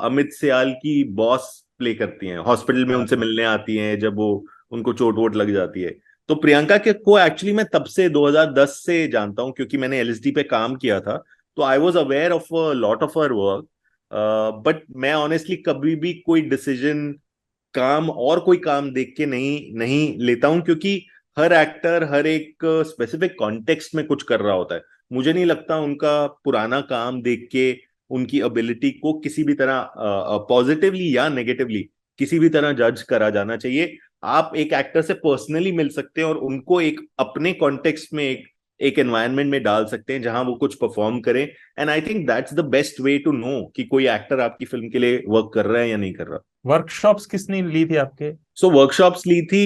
Speaker 2: अमित सियाल की बॉस प्ले करती हैं, हॉस्पिटल में उनसे मिलने आती हैं जब वो उनको चोट वोट लग जाती है। तो प्रियंका के को एक्चुअली मैं तब से 2010 से जानता हूं, क्योंकि मैंने एलएसडी पे काम किया था। तो आई was aware of lot of her work. But मैं ऑनेस्टली कभी भी कोई डिसीजन काम और कोई काम देख के नहीं नहीं लेता हूं, क्योंकि हर एक्टर हर एक स्पेसिफिक कॉन्टेक्स्ट में कुछ कर रहा होता है। मुझे नहीं लगता उनका पुराना काम देख के उनकी एबिलिटी को किसी भी तरह पॉजिटिवली या नेगेटिवली किसी भी तरह जज करा जाना चाहिए। आप एक एक्टर से पर्सनली मिल सकते हैं और उनको एक अपने कॉन्टेक्स्ट में एक एनवायरनमेंट में डाल सकते हैं जहां वो कुछ परफॉर्म करें। And I think that's the best way to know कि कोई एक्टर आपकी फिल्म के लिए वर्क कर रहा है या नहीं कर रहा।
Speaker 1: वर्कशॉप्स किसने ली थी आपके?
Speaker 2: सो वर्कशॉप्स ली थी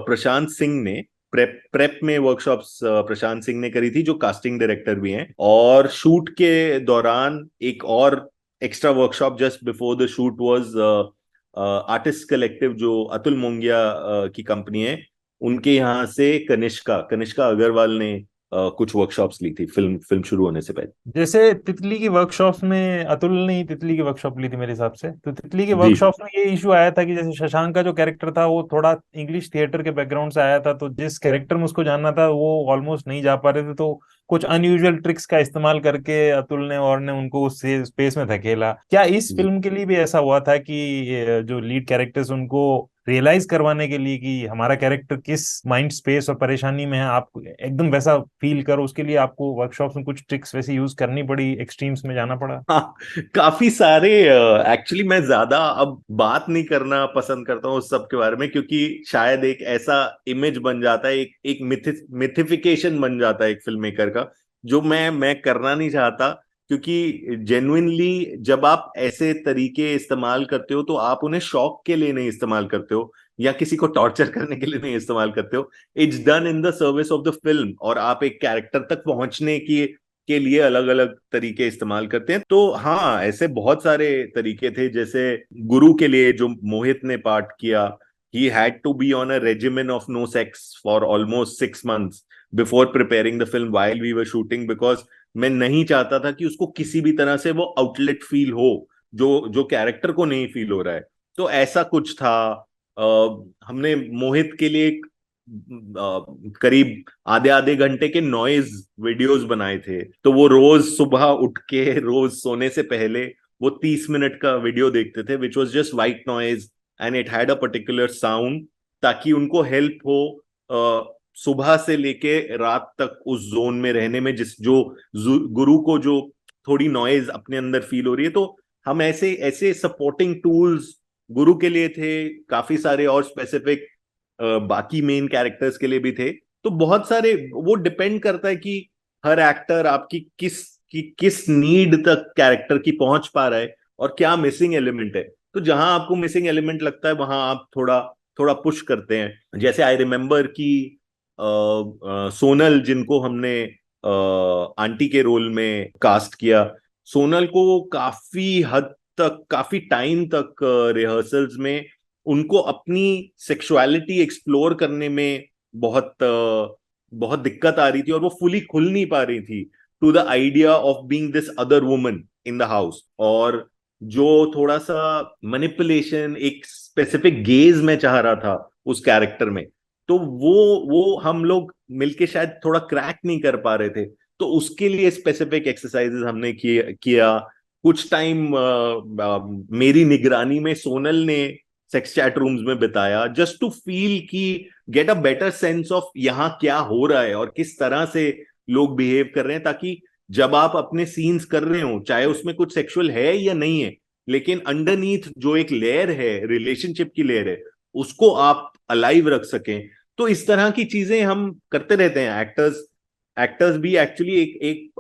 Speaker 2: प्रशांत सिंह ने। प्रेप में वर्कशॉप्स प्रशांत सिंह ने करी थी, जो कास्टिंग डायरेक्टर भी हैं। और शूट के दौरान एक और extra workshop just before the shoot was artist collective, जो अतुल मोंगिया की कंपनी है, उनके यहाँ से कनिष्का कनिष्का अग्रवाल ने कुछ वर्कशॉप्स ली थी फिल्म फिल्म शुरू होने से पहले।
Speaker 1: जैसे तितली की वर्कशॉप में अतुल ने ही तितली की वर्कशॉप ली थी मेरे हिसाब से, तो तितली की
Speaker 2: जी।
Speaker 1: वर्कशॉप में ये इशू आया था कि जैसे शशांक का जो कैरेक्टर था वो थोड़ा इंग्लिश थिएटर के बैकग्राउंड से आया था, तो जिस कैरेक्टर में उसको जानना था वो ऑलमोस्ट नहीं जा पा रहे थे, तो कुछ अनयूजुअल ट्रिक्स का इस्तेमाल करके अतुल ने और ने उनको उस स्पेस में धकेला। क्या इस
Speaker 2: जी।
Speaker 1: फिल्म के लिए भी ऐसा हुआ था कि जो लीड कैरेक्टर्स उनको रियलाइज करवाने के लिए कि हमारा कैरेक्टर किस माइंड स्पेस और परेशानी में है, आप एकदम वैसा फील करो, उसके लिए आपको वर्कशॉप्स में कुछ ट्रिक्स वैसे यूज करनी पड़ी, एक्सट्रीम्स में जाना पड़ा?
Speaker 2: हाँ, काफी सारे। एक्चुअली मैं ज्यादा अब बात नहीं करना पसंद करता हूँ उस सब के बारे में, क्योंकि शायद एक ऐसा इमेज बन जाता है, एक मिथिफिकेशन बन जाता है एक फिल्म मेकर का, जो मैं करना नहीं चाहता। क्योंकि जेन्युइनली जब आप ऐसे तरीके इस्तेमाल करते हो, तो आप उन्हें शौक के लिए नहीं इस्तेमाल करते हो, या किसी को टॉर्चर करने के लिए नहीं इस्तेमाल करते हो। It's done in the service of the film, और आप एक कैरेक्टर तक पहुंचने की के लिए अलग अलग तरीके इस्तेमाल करते हैं। तो हाँ, ऐसे बहुत सारे तरीके थे। जैसे गुरु के लिए जो मोहित ने पार्ट किया, he had to be on a regimen of no sex for almost 6 months before preparing the film while we were shooting, because मैं नहीं चाहता था कि उसको किसी भी तरह से वो आउटलेट फील हो जो जो कैरेक्टर को नहीं फील हो रहा है। तो ऐसा कुछ था। हमने मोहित के लिए करीब आधे आधे घंटे के नॉइज वीडियोस बनाए थे। तो वो रोज सुबह उठ के, रोज सोने से पहले वो 30 मिनट का वीडियो देखते थे, which was just white noise and it had a particular sound, ताकि उनको हेल्प हो सुबह से लेके रात तक उस जोन में रहने में, जिस जो गुरु को जो थोड़ी नॉइज अपने अंदर फील हो रही है। तो हम ऐसे ऐसे सपोर्टिंग टूल्स गुरु के लिए थे, काफी सारे और स्पेसिफिक बाकी मेन कैरेक्टर्स के लिए भी थे। तो बहुत सारे, वो डिपेंड करता है कि हर एक्टर आपकी किस नीड तक कैरेक्टर की पहुंच पा रहा है, और क्या मिसिंग एलिमेंट है। तो जहां आपको मिसिंग एलिमेंट लगता है, वहां आप थोड़ा थोड़ा पुश करते हैं। जैसे आई रिमेम्बर कि सोनल, जिनको हमने आंटी के रोल में कास्ट किया, सोनल को काफी हद तक, काफी टाइम तक रिहर्सल्स में उनको अपनी सेक्सुअलिटी एक्सप्लोर करने में बहुत दिक्कत आ रही थी, और वो फुली खुल नहीं पा रही थी to the idea of being this other woman in the house. और जो थोड़ा सा मैनिपुलेशन, एक स्पेसिफिक गेज में चाह रहा था उस कैरेक्टर में, तो वो हम लोग मिलके शायद थोड़ा क्रैक नहीं कर पा रहे थे। तो उसके लिए स्पेसिफिक एक्सरसाइजेस हमने किया। कुछ टाइम मेरी निगरानी में सोनल ने सेक्स चैट रूम्स में बिताया, जस्ट टू फील की get a better sense of यहाँ क्या हो रहा है और किस तरह से लोग बिहेव कर रहे हैं, ताकि जब आप अपने सीन्स कर रहे हो, चाहे उसमें कुछ सेक्सुअल है या नहीं है, लेकिन अंडरनीथ जो एक लेयर है, रिलेशनशिप की लेयर है, उसको आप अलाइव रख सकें। तो इस तरह की चीजें हम करते रहते हैं। एक्टर्स एक्टर्स भी एक्चुअली एक एक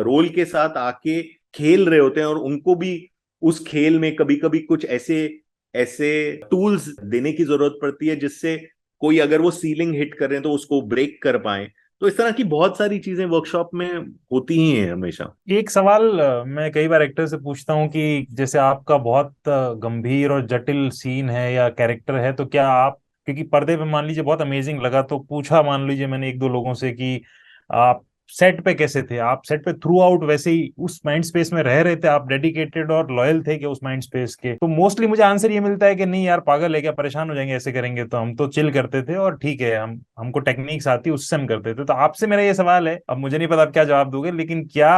Speaker 2: रोल के साथ आके खेल रहे होते हैं, और उनको भी उस खेल में कभी कभी कुछ ऐसे ऐसे टूल्स देने की जरूरत पड़ती है, जिससे कोई अगर वो सीलिंग हिट कर रहे हैं तो उसको ब्रेक कर पाए। तो इस तरह की बहुत सारी चीजें वर्कशॉप में होती ही हैं हमेशा।
Speaker 1: एक सवाल मैं कई बार एक्टर से पूछता हूँ कि जैसे आपका बहुत गंभीर और जटिल सीन है या कैरेक्टर है, तो क्या आप, क्योंकि पर्दे पे मान लीजिए बहुत अमेजिंग लगा, तो पूछा मान लीजिए मैंने एक दो लोगों से कि आप सेट पे कैसे थे, आप सेट पे थ्रू आउट वैसे ही उस माइंड स्पेस में रह रहे थे, आप डेडिकेटेड और लॉयल थे कि उस माइंड स्पेस के? तो मोस्टली मुझे आंसर ये मिलता है कि नहीं यार, पागल है क्या, परेशान हो जाएंगे ऐसे करेंगे, तो हम तो चिल करते थे और ठीक है, हमको टेक्निक्स आती उससे हम करते थे। तो आपसे मेरा ये सवाल है, अब मुझे नहीं पता आप क्या जवाब दोगे, लेकिन क्या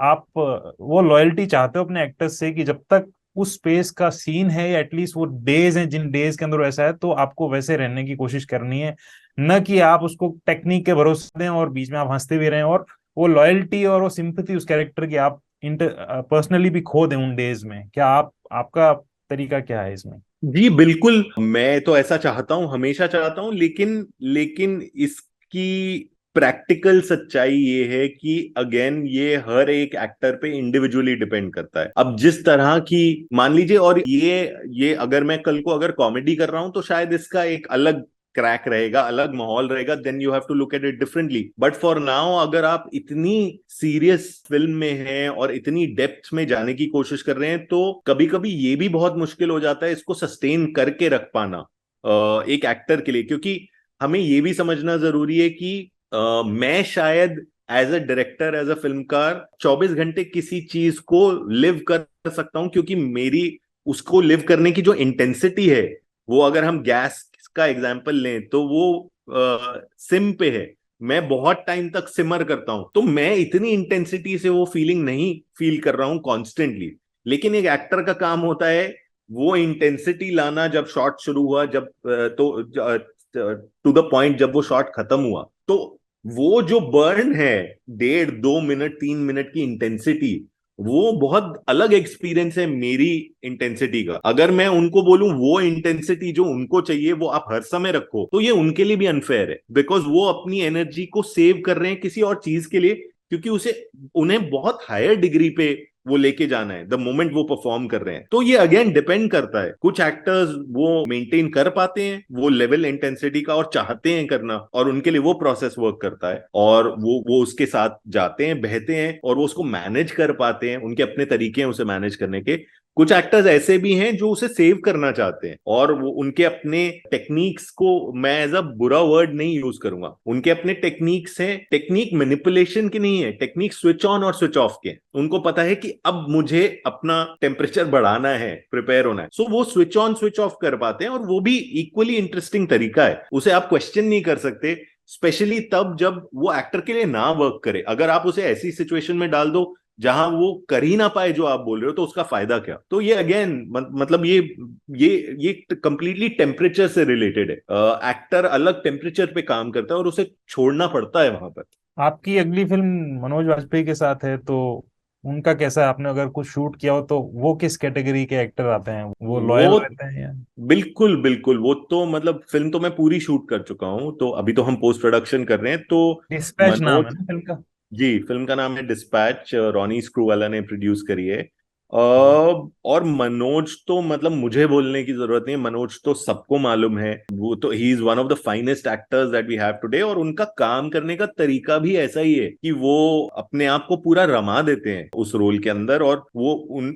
Speaker 1: आप वो लॉयल्टी चाहते हो अपने एक्टर्स से कि जब तक उस स्पेस का सीन है, या एटलीस्ट वो डेज हैं जिन डेज के अंदर वैसा है, तो आपको वैसे रहने की कोशिश करनी है, न कि आप उसको टेक्निक के भरोसे दें और बीच में आप हंसते भी रहें, और वो लॉयल्टी और वो सिंपैथी उस कैरेक्टर की आप पर्सनली भी खो दें उन डेज में? क्या आप, आपका तरीका क्या है इसमें?
Speaker 2: जी बिल्कुल, मैं तो ऐसा चाहता हूं, हमेशा चाहता हूं। लेकिन लेकिन इसकी प्रैक्टिकल सच्चाई ये है कि अगेन ये हर एक एक्टर पे इंडिविजुअली डिपेंड करता है। अब जिस तरह की, मान लीजिए, और ये अगर मैं कल को अगर कॉमेडी कर रहा हूं, तो शायद इसका एक अलग क्रैक रहेगा, अलग माहौल रहेगा, then you have to look at it differently. But for now, अगर आप इतनी सीरियस फिल्म में हैं और इतनी डेप्थ में जाने की कोशिश कर रहे हैं, तो कभी कभी ये भी बहुत मुश्किल हो जाता है इसको सस्टेन करके रख पाना एक एक्टर के लिए। क्योंकि हमें ये भी समझना जरूरी है कि मैं शायद as a director, as a फिल्मकार, 24 घंटे किसी चीज को लिव कर सकता हूं, क्योंकि मेरी उसको लिव करने की जो इंटेंसिटी है, वो अगर हम गैस का एग्जाम्पल लें, तो वो सिम पे है। मैं बहुत टाइम तक सिमर करता हूं, तो मैं इतनी इंटेंसिटी से वो फीलिंग नहीं फील कर रहा हूं कॉन्स्टेंटली। लेकिन एक एक्टर का काम होता है वो इंटेंसिटी लाना जब शॉट शुरू हुआ, जब तो टू द पॉइंट जब वो शॉट खत्म हुआ, तो वो जो बर्न है 1.5 2 मिनट 3 मिनट की इंटेंसिटी, वो बहुत अलग एक्सपीरियंस है मेरी इंटेंसिटी का। अगर मैं उनको बोलूं वो इंटेंसिटी जो उनको चाहिए वो आप हर समय रखो, तो ये उनके लिए भी अनफेयर है, बिकॉज वो अपनी एनर्जी को सेव कर रहे हैं किसी और चीज के लिए, क्योंकि उसे उन्हें बहुत हायर डिग्री पे वो लेके जाना है द मोमेंट वो परफॉर्म कर रहे हैं। तो ये अगेन डिपेंड करता है, कुछ एक्टर्स वो मेंटेन कर पाते हैं वो लेवल इंटेंसिटी का और चाहते हैं करना, और उनके लिए वो प्रोसेस वर्क करता है, और वो उसके साथ जाते हैं, बहते हैं, और वो उसको मैनेज कर पाते हैं, उनके अपने तरीके हैं उसे मैनेज करने के। कुछ एक्टर्स ऐसे भी हैं जो उसे सेव करना चाहते हैं, और वो उनके अपने टेक्निक्स को, मैं एज अ बुरा वर्ड नहीं यूज करूंगा, उनके अपने टेक्निक्स हैं, टेक्निक मैनिपुलेशन की नहीं है, टेक्निक स्विच ऑन और स्विच ऑफ के। उनको पता है कि अब मुझे अपना टेम्परेचर बढ़ाना है, प्रिपेयर होना है, सो वो स्विच ऑन स्विच ऑफ कर पाते हैं, और वो भी इक्वली इंटरेस्टिंग तरीका है, उसे आप क्वेश्चन नहीं कर सकते, स्पेशली तब जब वो एक्टर के लिए ना वर्क करे। अगर आप उसे ऐसी सिचुएशन में डाल दो जहां वो कर ही ना पाए जो आप बोल रहे हो, तो उसका फायदा क्या? तो ये अगेन मतलब ये कंप्लीटली टेम्परेचर से रिलेटेड है। एक्टर अलग टेम्परेचर पे काम करता है और उसे छोड़ना पड़ता है वहां पर।
Speaker 1: आपकी अगली फिल्म मनोज वाजपेयी के साथ है, तो उनका कैसा है? आपने अगर कुछ शूट किया हो तो वो किस कैटेगरी के एक्टर आते हैं? वो लॉयल
Speaker 2: वो
Speaker 1: रहते हैं या?
Speaker 2: बिल्कुल बिल्कुल, वो तो मतलब फिल्म तो मैं पूरी शूट कर चुका हूं, तो अभी तो हम पोस्ट प्रोडक्शन कर रहे हैं। तो
Speaker 1: डिस्पैच नाम है
Speaker 2: मनोज,
Speaker 1: ना फिल्म का?
Speaker 2: जी फिल्म का नाम है डिस्पैच, रॉनी स्क्रूवाला ने प्रोड्यूस करी है। और मनोज तो मतलब मुझे बोलने की जरूरत नहीं है, मनोज तो सबको मालूम है, वो तो he is one of the finest actors that we have today, और उनका काम करने का तरीका भी ऐसा ही है कि वो अपने आप को पूरा रमा देते हैं उस रोल के अंदर, और वो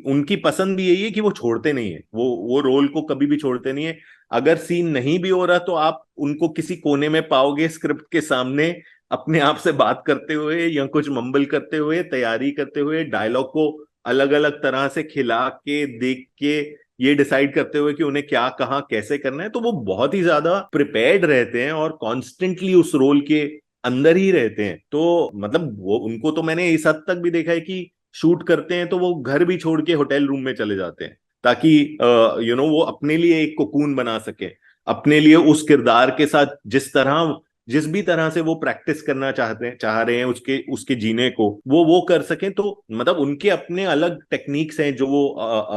Speaker 2: उनकी पसंद भी यही है कि वो छोड़ते नहीं है, वो रोल को कभी भी छोड़ते नहीं है। अगर सीन नहीं भी हो रहा तो आप उनको किसी कोने में पाओगे स्क्रिप्ट के सामने, अपने आप से बात करते हुए या कुछ मंबल करते हुए, तैयारी करते हुए, डायलॉग को अलग अलग तरह से खिला के देख के ये डिसाइड करते हुए कि उन्हें क्या कहाँ कैसे करना है। तो वो बहुत ही ज्यादा प्रिपेयर्ड रहते हैं और कॉन्स्टेंटली उस रोल के अंदर ही रहते हैं। तो मतलब वो उनको तो मैंने इस हद तक भी देखा है कि शूट करते हैं तो वो घर भी छोड़ के होटल रूम में चले जाते हैं, ताकि वो अपने लिए एक कोकून बना सके, अपने लिए उस किरदार के साथ जिस भी तरह से वो प्रैक्टिस करना चाह रहे हैं उसके उसके जीने को वो कर सकें। तो मतलब उनके अपने अलग टेक्निक्स हैं जो वो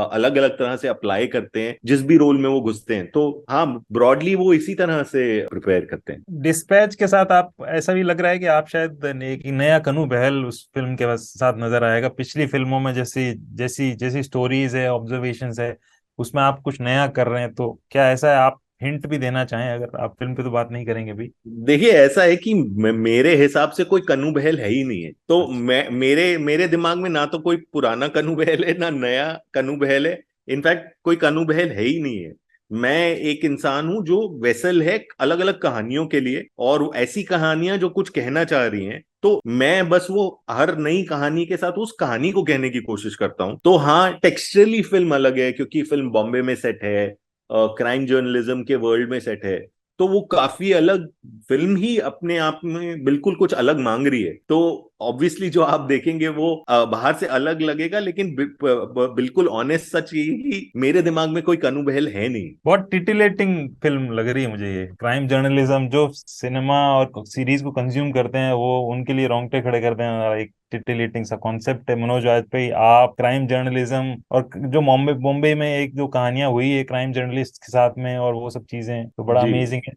Speaker 2: अलग अलग तरह से अप्लाई करते हैं जिस भी रोल में वो घुसते हैं। तो हाँ, ब्रॉडली वो इसी तरह से प्रिपेयर करते हैं।
Speaker 1: डिस्पैच के साथ आप, ऐसा भी लग रहा है कि आप शायद एक नया कनू बहल उस फिल्म के साथ नजर आएगा। पिछली फिल्मों में जैसी जैसी जैसी स्टोरीज है, ऑब्जर्वेशंस है, उसमें आप कुछ नया कर रहे हैं, तो क्या ऐसा है? आप हिंट भी देना चाहें, अगर आप फिल्म पे तो बात नहीं करेंगे भी।
Speaker 2: देखिए ऐसा है कि मेरे हिसाब से कोई कनू बहल है ही नहीं है, तो
Speaker 1: अच्छा।
Speaker 2: मैं मेरे मेरे दिमाग में ना तो कोई पुराना कनू बहल है ना नया कनू बहल है। इनफैक्ट कोई कनू बहल है ही नहीं है। मैं एक इंसान हूं जो वेसल है अलग अलग कहानियों के लिए, और ऐसी कहानियां जो कुछ कहना चाह रही हैं, तो मैं बस वो हर नई कहानी के साथ उस कहानी को कहने की कोशिश करता हूं। तो हाँ, टेक्सचरली फिल्म अलग है क्योंकि फिल्म बॉम्बे में सेट है, क्राइम जर्नलिज्म के वर्ल्ड में सेट है, तो वो काफी अलग फिल्म ही अपने आप में बिल्कुल कुछ अलग मांग रही है। तो ऑब्वियसली जो आप देखेंगे वो बाहर से अलग लगेगा, लेकिन बिल्कुल ऑनेस्ट सच ये है कि मेरे दिमाग में कोई कनू बहल है नहीं।
Speaker 1: बहुत टिटिलेटिंग फिल्म लग रही है मुझे ये। क्राइम जर्नलिज्म जो सिनेमा और सीरीज को कंज्यूम करते हैं, वो उनके लिए रोंगटे खड़े करते हैं। और एक टिटिलेटिंग सा कॉन्सेप्ट है। मनोज वाजपेयी, आप क्राइम जर्नलिज्म, और जो बॉम्बे बॉम्बे में एक जो कहानियां हुई है क्राइम जर्नलिस्ट के साथ में, और वो सब चीजें तो बड़ा
Speaker 2: जी।
Speaker 1: अमेजिंग है।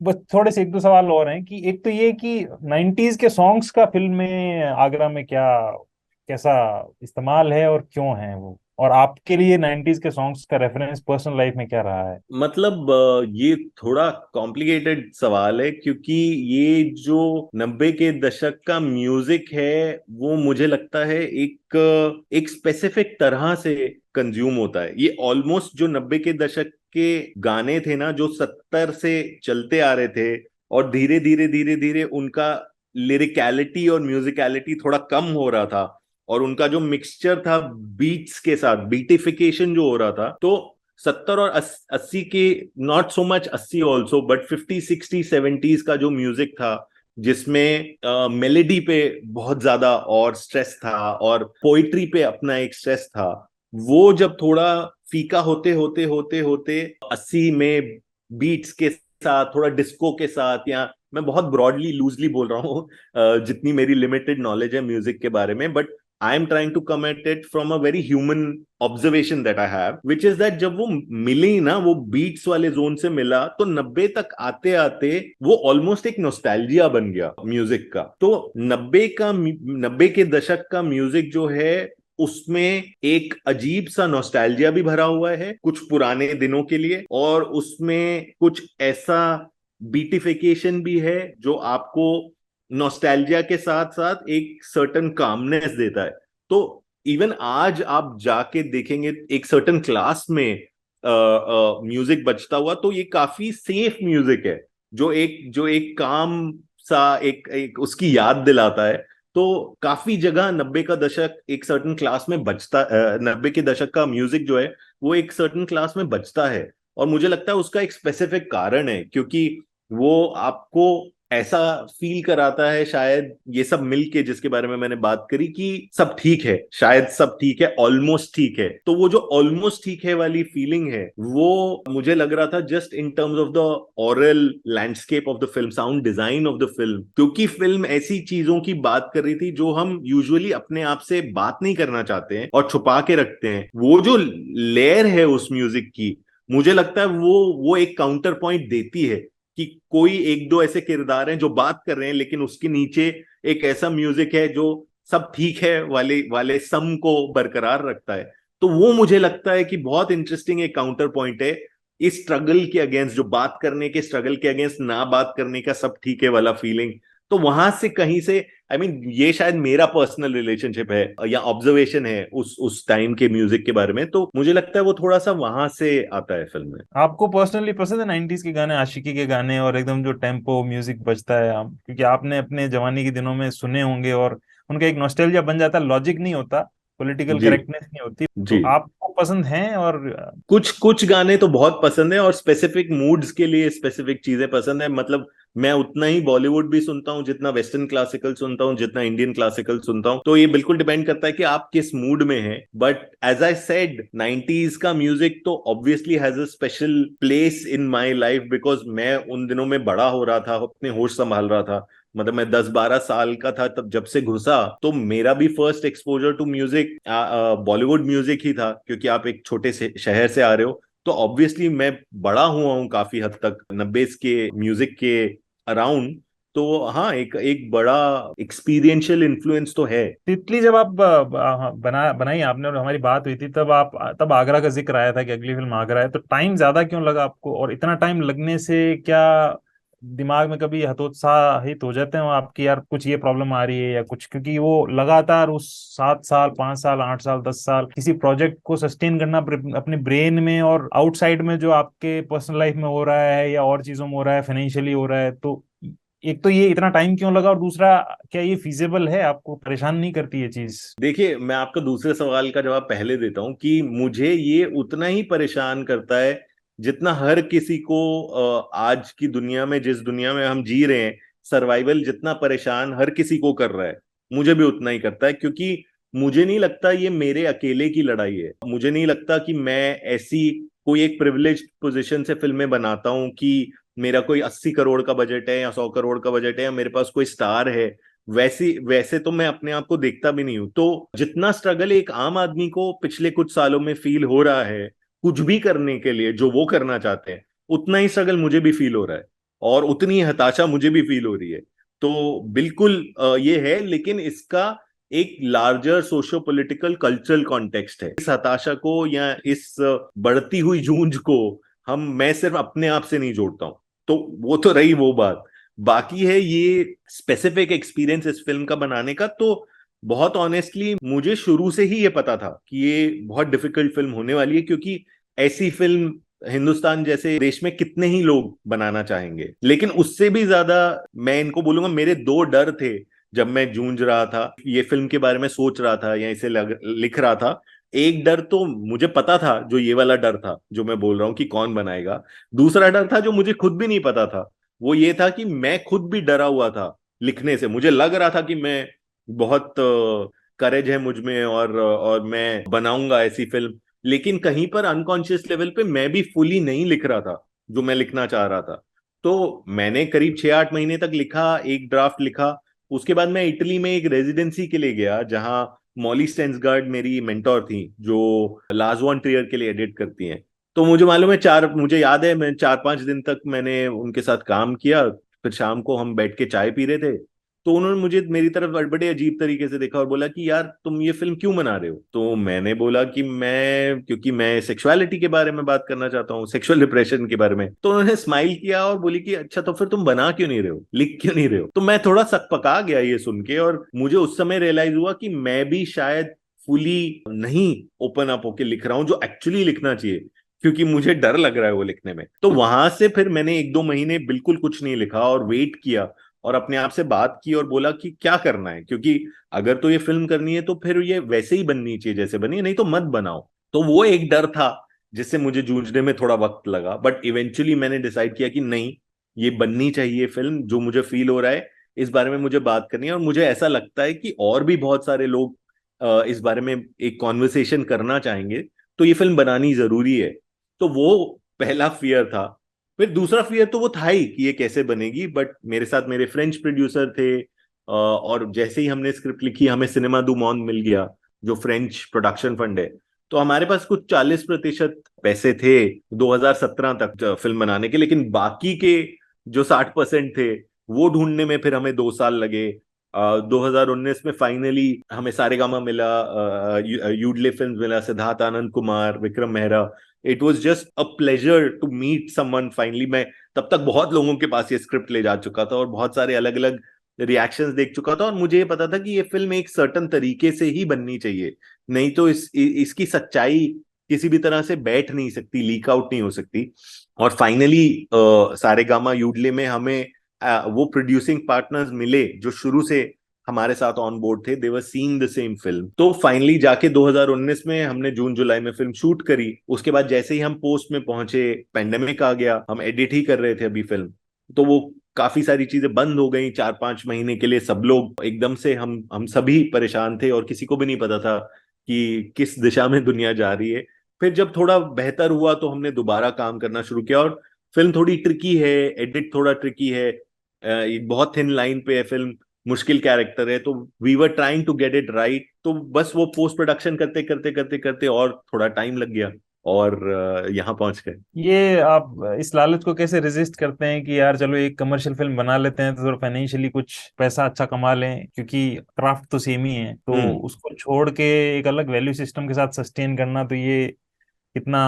Speaker 1: बस थोड़े से एक दो सवाल और हैं कि एक तो ये कि 90s के सॉन्ग्स का फिल्म में आगरा में क्या कैसा इस्तेमाल है और क्यों है वो? और आपके लिए 90s के सॉन्ग्स का रेफरेंस पर्सनल लाइफ में क्या रहा है?
Speaker 2: मतलब ये थोड़ा कॉम्प्लिकेटेड सवाल है, क्योंकि ये जो 90 के दशक का म्यूजिक है वो मुझे लगता है एक स्पेसिफिक तरह से कंज्यूम होता है। ये ऑलमोस्ट जो 90 के दशक के गाने थे ना, जो 70 से चलते आ रहे थे, और धीरे धीरे धीरे धीरे उनका लिरिकैलिटी और म्यूजिकैलिटी थोड़ा कम हो रहा था, और उनका जो मिक्सचर था बीट्स के साथ, बीटिफिकेशन जो हो रहा था, तो 70 और 80 के, not so much 80 also, but 50 60 70s का जो म्यूजिक था, जिसमें मेलेडी पे बहुत ज्यादा और स्ट्रेस था, और पोइट्री पे अपना एक स्ट्रेस था, वो जब थोड़ा फीका होते होते होते होते 80 में बीट्स के साथ, थोड़ा डिस्को के साथ, या मैं बहुत ब्रॉडली लूजली बोल रहा हूँ जितनी मेरी लिमिटेड नॉलेज है म्यूजिक के बारे में, but I am trying to come at it from a very human observation that I have, which is that जब वो मिली ना, वो बीट्स वाले जोन से मिला, तो 90 तक आते आते वो ऑलमोस्ट एक नोस्टैल्जिया बन गया म्यूजिक का। तो 90 के दशक का म्यूजिक जो है, उसमें एक अजीब सा नॉस्टैल्जिया भी भरा हुआ है कुछ पुराने दिनों के लिए, और उसमें कुछ ऐसा बीटिफिकेशन भी है जो आपको नॉस्टैल्जिया के साथ साथ एक सर्टन कामनेस देता है। तो इवन आज आप जाके देखेंगे एक सर्टन क्लास में म्यूजिक बजता हुआ, तो ये काफी सेफ म्यूजिक है, जो एक काम सा एक उसकी याद दिलाता है। तो काफी जगह 90 का दशक एक सर्टन क्लास में बजता, 90 के दशक का म्यूजिक जो है वो एक सर्टन क्लास में बजता है। और मुझे लगता है उसका एक स्पेसिफिक कारण है, क्योंकि वो आपको ऐसा फील कराता है, शायद ये सब मिलके जिसके बारे में मैंने बात करी कि सब ठीक है, शायद सब ठीक है, ऑलमोस्ट ठीक है, तो वो जो ऑलमोस्ट ठीक है वाली फीलिंग है, वो मुझे लग रहा था just in terms of the oral landscape of the film, sound design of the film, क्योंकि फिल्म ऐसी चीजों की बात कर रही थी जो हम यूजुअली अपने आप से बात नहीं करना चाहते हैं और छुपा के रखते हैं। वो जो लेयर है उस म्यूजिक की, मुझे लगता है वो एक काउंटर पॉइंट देती है कि कोई एक दो ऐसे किरदार हैं जो बात कर रहे हैं, लेकिन उसके नीचे एक ऐसा म्यूजिक है जो सब ठीक है वाले वाले सम को बरकरार रखता है। तो वो मुझे लगता है कि बहुत इंटरेस्टिंग एक काउंटर पॉइंट है इस स्ट्रगल के अगेंस्ट, जो बात करने के स्ट्रगल के अगेंस्ट ना बात करने का सब ठीक है वाला फीलिंग। तो वहां से कहीं से आई मीन ये शायद मेरा पर्सनल रिलेशनशिप है या ऑब्जर्वेशन है उस टाइम के म्यूजिक के बारे में, तो मुझे लगता है वो थोड़ा सा वहां से आता है फिल्म में।
Speaker 1: आपको पर्सनली पसंद है 90s के गाने, आशिकी के गाने, और एकदम जो टेम्पो म्यूजिक बजता है, आप क्योंकि आपने अपने जवानी के दिनों में सुने होंगे और उनका एक नॉस्टैल्जिया बन जाता है, लॉजिक नहीं होता, पॉलिटिकल
Speaker 2: जी
Speaker 1: करेक्टनेस नहीं होती, तो
Speaker 2: जी।
Speaker 1: आपको पसंद है। और
Speaker 2: कुछ कुछ गाने तो बहुत पसंद है, और स्पेसिफिक मूड्स के लिए स्पेसिफिक चीजें पसंद है। मतलब मैं उतना ही बॉलीवुड भी सुनता हूँ जितना वेस्टर्न क्लासिकल सुनता हूँ, जितना इंडियन क्लासिकल सुनता हूँ, तो ये बिल्कुल डिपेंड करता है कि आप किस मूड में हैं। But as I said, 90s का म्यूजिक तो obviously has a special place in my life, because मैं उन दिनों में बड़ा हो रहा था, अपने होश संभाल रहा था। मतलब मैं 10-12 साल का था तब जब से घुसा, तो मेरा भी first exposure to music Bollywood music ही था, क्योंकि आप एक छोटे से शहर से आ रहे हो। तो ऑब्वियसली मैं बड़ा हुआ हूँ काफी हद तक 90 के म्यूजिक के अराउंड। तो हाँ, एक एक बड़ा एक्सपीरियंशियल इन्फ्लुएंस तो है।
Speaker 1: तितली जब आप बनाई आपने और हमारी बात हुई थी, तब आगरा का जिक्र आया था कि अगली फिल्म आगरा है, तो टाइम ज्यादा क्यों लगा आपको? और इतना टाइम लगने से क्या दिमाग में कभी हतोत्साहित हो जाते हैं आपकी, यार कुछ ये प्रॉब्लम आ रही है या कुछ? क्योंकि वो लगातार उस 7 साल, 5 साल, 8 साल, 10 साल किसी प्रोजेक्ट को सस्टेन करना अपने ब्रेन में और आउटसाइड में जो आपके पर्सनल लाइफ में हो रहा है या और चीजों में हो रहा है, फाइनेंशियली हो रहा है, तो एक तो ये इतना टाइम क्यों लगा, और दूसरा क्या ये फिजिबल है? आपको परेशान नहीं करती ये चीज?
Speaker 2: देखिए, मैं आपका दूसरे सवाल का जवाब पहले देता हूं कि मुझे ये उतना ही परेशान करता है जितना हर किसी को आज की दुनिया में, जिस दुनिया में हम जी रहे हैं, सर्वाइवल जितना परेशान हर किसी को कर रहा है, मुझे भी उतना ही करता है। क्योंकि मुझे नहीं लगता ये मेरे अकेले की लड़ाई है। मुझे नहीं लगता कि मैं ऐसी कोई एक प्रिविलेज्ड पोजीशन से फिल्में बनाता हूं कि मेरा कोई 80 करोड़ का बजट है या 100 करोड़ का बजट है या मेरे पास कोई स्टार है। वैसी वैसे तो मैं अपने आप को देखता भी नहीं हूं। तो जितना स्ट्रगल एक आम आदमी को पिछले कुछ सालों में फील हो रहा है कुछ भी करने के लिए जो वो करना चाहते हैं, उतना ही स्ट्रगल मुझे भी फील हो रहा है, और उतनी ही हताशा मुझे भी फील हो रही है। तो बिल्कुल ये है, लेकिन इसका एक larger socio political cultural context है। इस हताशा को या इस बढ़ती हुई जूझ को मैं सिर्फ अपने आप से नहीं जोड़ता हूं। तो वो तो रही वो बात। बाकी है ये स्पेसिफिक एक्सपीरियंस इस फिल्म का बनाने का, तो बहुत ऑनेस्टली मुझे शुरू से ही ये पता था कि ये बहुत डिफिकल्ट फिल्म होने वाली है, क्योंकि ऐसी फिल्म हिंदुस्तान जैसे देश में कितने ही लोग बनाना चाहेंगे। लेकिन उससे भी ज्यादा मैं इनको बोलूंगा, मेरे दो डर थे जब मैं जूझ रहा था, ये फिल्म के बारे में सोच रहा था या इसे लिख रहा था। एक डर तो मुझे पता था, जो ये वाला डर था जो मैं बोल रहा हूँ कि कौन बनाएगा। दूसरा डर था जो मुझे खुद भी नहीं पता था, वो ये था कि मैं खुद भी डरा हुआ था लिखने से। मुझे लग रहा था कि मैं बहुत करेज है मुझ में, और मैं बनाऊंगा ऐसी फिल्म। लेकिन कहीं पर अनकॉन्शियस लेवल पे मैं भी फुली नहीं लिख रहा था जो मैं लिखना चाह रहा था। तो मैंने करीब 6-8 महीने तक लिखा, एक ड्राफ्ट लिखा। उसके बाद मैं इटली में एक रेजिडेंसी के लिए गया, जहां मॉली स्टेन्सगार्ड मेरी मेंटोर थी, जो लार्स वॉन ट्रियर के लिए एडिट करती हैं। तो मुझे मालूम है, मुझे याद है, मैं 4-5 दिन तक मैंने उनके साथ काम किया। फिर शाम को हम बैठ के चाय पी रहे थे, तो उन्होंने मुझे मेरी तरफ बड़े अजीब तरीके से देखा और बोला कि यार तुम ये फिल्म क्यों बना रहे हो। तो मैंने बोला कि क्योंकि मैं सेक्सुअलिटी के बारे में बात करना चाहता हूँ, सेक्सुअल डिप्रेशन के बारे में। तो उन्होंने स्माइल किया और बोली कि अच्छा, तो फिर तुम बना क्यों नहीं रहे हो, लिख क्यों नहीं रहे हो। तो मैं थोड़ा सकपका गया ये सुन के, और मुझे उस समय रियलाइज हुआ कि मैं भी शायद फुली नहीं ओपन अप होके लिख रहा हूँ जो एक्चुअली लिखना चाहिए, क्योंकि मुझे डर लग रहा है वो लिखने में। तो वहां से फिर मैंने 1-2 महीने बिल्कुल कुछ नहीं लिखा और वेट किया, और अपने आप से बात की और बोला कि क्या करना है, क्योंकि अगर तो ये फिल्म करनी है तो फिर ये वैसे ही बननी चाहिए जैसे बनी है, नहीं तो मत बनाओ। तो वो एक डर था जिससे मुझे जूझने में थोड़ा वक्त लगा, बट इवेंचुअली मैंने डिसाइड किया कि नहीं, ये बननी चाहिए फिल्म, जो मुझे फील हो रहा है इस बारे में मुझे बात करनी है। और मुझे ऐसा लगता है कि और भी बहुत सारे लोग इस बारे में एक कॉन्वर्सेशन करना चाहेंगे, तो ये फिल्म बनानी जरूरी है। तो वो पहला फियर था। फिर दूसरा फियर तो वो था ही कि ये कैसे बनेगी, बट मेरे साथ मेरे फ्रेंच प्रोड्यूसर थे, और जैसे ही हमने स्क्रिप्ट लिखी, हमें सिनेमा दू मॉन्ड मिल गया, जो फ्रेंच प्रोडक्शन फंड है। तो हमारे पास कुछ 40% पैसे थे 2017 तक फिल्म बनाने के, लेकिन बाकी के जो 60% थे वो ढूंढने में फिर हमें 2 साल लगे। 2019 में फाइनली हमें सारेगामा मिला, यूडले फिल्म मिला, Siddharth Anand Kumar, Vikram Mehra. It was just a pleasure to meet someone finally. मैं तब तक बहुत लोगों के पास ये स्क्रिप्ट ले जा चुका था और बहुत सारे अलग अलग रिएक्शंस देख चुका था, और मुझे ये पता था कि ये फिल्म एक सर्टन तरीके से ही बननी चाहिए, नहीं तो इसकी सच्चाई किसी भी तरह से बैठ नहीं सकती, लीक आउट नहीं हो सकती। और फाइनली सारेगामा यूडले में हमें वो प्रोड्यूसिंग पार्टनर्स मिले जो शुरू से हमारे साथ ऑन बोर्ड थे, they were seeing the same film. तो फाइनली जाके 2019 में हमने जून जुलाई में फिल्म शूट करी। उसके बाद जैसे ही हम पोस्ट में पहुंचे, पेंडेमिक आ गया, हम एडिट ही कर रहे थे अभी फिल्म। तो वो काफी सारी चीजें बंद हो गई 4-5 महीने के लिए। सब लोग एकदम से, हम सभी परेशान थे और किसी को भी नहीं पता था कि किस दिशा में दुनिया जा रही है। फिर जब थोड़ा बेहतर हुआ तो हमने दोबारा काम करना शुरू किया। और फिल्म थोड़ी ट्रिकी है, एडिट थोड़ा ट्रिकी है, एक बहुत थिन लाइन पे है फिल्म, मुश्किल कैरेक्टर है। तो we were trying to get it right. तो बस वो पोस्ट प्रोडक्शन करते करते करते करते और थोड़ा टाइम लग गया, और यहाँ पहुंच गए।
Speaker 1: ये आप इस लालच को कैसे रेजिस्ट करते हैं कि यार चलो एक कमर्शियल फिल्म बना लेते हैं तो थोड़ा फाइनेंशियली कुछ पैसा अच्छा कमा लें, क्योंकि क्राफ्ट तो सेम ही है, तो
Speaker 2: हम्म।
Speaker 1: उसको छोड़ के एक अलग वैल्यू सिस्टम के साथ सस्टेन करना, तो ये कितना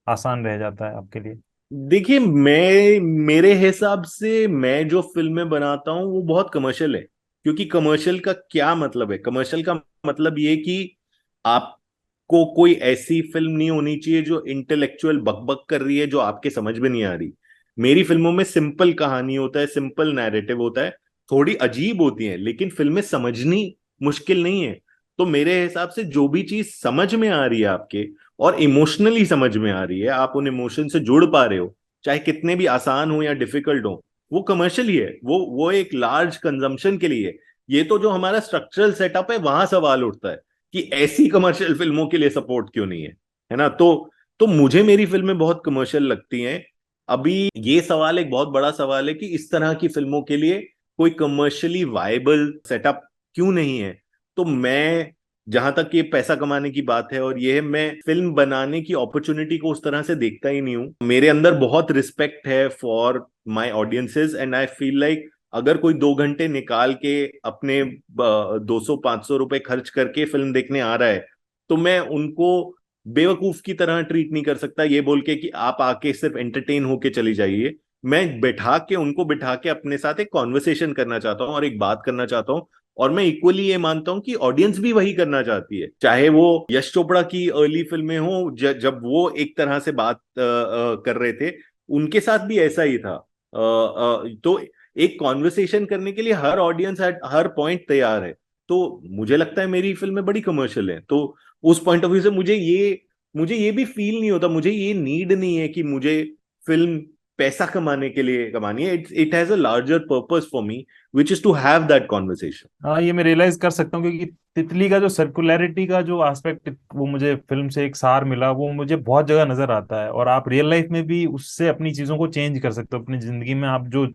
Speaker 1: आसान रह जाता है आपके लिए?
Speaker 2: देखिए, मेरे हिसाब से मैं जो फिल्में बनाता हूँ वो बहुत कमर्शियल है। क्योंकि कमर्शियल का क्या मतलब है? कमर्शियल का मतलब ये कि आपको कोई ऐसी फिल्म नहीं होनी चाहिए जो इंटेलेक्चुअल बकबक कर रही है, जो आपके समझ में नहीं आ रही। मेरी फिल्मों में सिंपल कहानी होता है, सिंपल नैरेटिव होता है। थोड़ी अजीब होती है लेकिन फिल्में समझनी मुश्किल नहीं है। तो मेरे हिसाब से जो भी चीज समझ में आ रही है आपके, और इमोशनली समझ में आ रही है, आप उन इमोशन से जुड़ पा रहे हो, चाहे कितने भी आसान हो या डिफिकल्ट हो, वो कमर्शियल ही है। वो एक लार्ज कंजम्पशन के लिए है। ये तो जो हमारा स्ट्रक्चरल सेटअप है वहां सवाल उठता है कि ऐसी कमर्शियल फिल्मों के लिए सपोर्ट क्यों नहीं है ना? तो मुझे मेरी फिल्में बहुत कमर्शियल लगती हैं। अभी ये सवाल एक बहुत बड़ा सवाल है कि इस तरह की फिल्मों के लिए कोई कमर्शियली वायबल सेटअप क्यों नहीं है। तो मैं, जहां तक ये पैसा कमाने की बात है और ये है, मैं फिल्म बनाने की अपॉर्चुनिटी को उस तरह से देखता ही नहीं हूँ। मेरे अंदर बहुत रिस्पेक्ट है for my audiences, and I feel like अगर कोई 2 घंटे निकाल के अपने 200-500 रुपए खर्च करके फिल्म देखने आ रहा है, तो मैं उनको बेवकूफ की तरह ट्रीट नहीं कर सकता ये बोल के कि आप आके सिर्फ एंटरटेन होके चली जाइए। मैं बैठा के, उनको बैठा के अपने साथ एक कॉन्वर्सेशन करना चाहता हूँ और एक बात करना चाहता हूँ। और मैं इक्वली ये मानता हूं कि ऑडियंस भी वही करना चाहती है, चाहे वो यश चोपड़ा की अर्ली फिल्में हो, जब वो एक तरह से बात कर रहे थे, उनके साथ भी ऐसा ही था। तो एक कॉन्वर्सेशन करने के लिए हर ऑडियंस हर पॉइंट तैयार है। तो मुझे लगता है मेरी फिल्में बड़ी कमर्शियल है। तो उस पॉइंट ऑफ व्यू से मुझे ये भी फील नहीं होता, मुझे ये नीड नहीं है कि मुझे फिल्म पैसा कमाने के लिए कमानी है, it has a larger purpose for me, which is to have that conversation.
Speaker 1: हाँ, ये मैं रियलाइज कर सकता हूँ, क्योंकि तितली का जो सर्कुलैरिटी का जो एस्पेक्ट वो मुझे फिल्म से एक सार मिला, वो मुझे बहुत जगह नजर आता है। और आप रियल लाइफ में भी उससे अपनी चीजों को चेंज कर सकते हो। अपनी जिंदगी में आप जो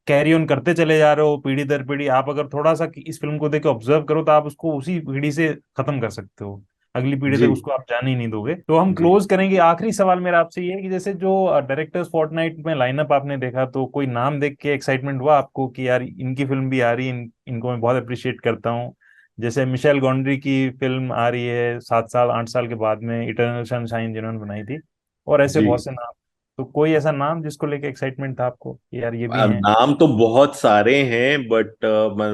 Speaker 1: कैरी ऑन करते चले जा रहे हो पीढ़ी दर पीढ़ी, आप अगर थोड़ा सा इस फिल्म को देख के ऑब्जर्व करो तो आप उसको उसी पीढ़ी से खत्म कर सकते हो। अगली पीढ़ी
Speaker 2: जी।
Speaker 1: तक उसको आप जाने ही नहीं दोगे। तो हम
Speaker 2: जी।
Speaker 1: क्लोज करेंगे। आखिरी सवाल मेरा आपसे ये है कि जैसे जो डायरेक्टर्स फोर्टनाइट में लाइनअप आपने देखा, तो कोई नाम देख के एक्साइटमेंट हुआ आपको कि यार इनकी फिल्म भी आ रही है, इनको मैं बहुत अप्रिशिएट करता हूँ? जैसे मिशेल गोंड्री की फिल्म आ रही है 7 साल 8 साल के बाद में, इटर्नल सनशाइन, जिन्होंने बनाई थी। और ऐसे
Speaker 2: जी।
Speaker 1: बहुत से नाम। तो कोई ऐसा नाम जिसको लेके एक्साइटमेंट था आपको कि यार ये भी
Speaker 2: अब
Speaker 1: हैं?
Speaker 2: नाम तो बहुत सारे हैं, बट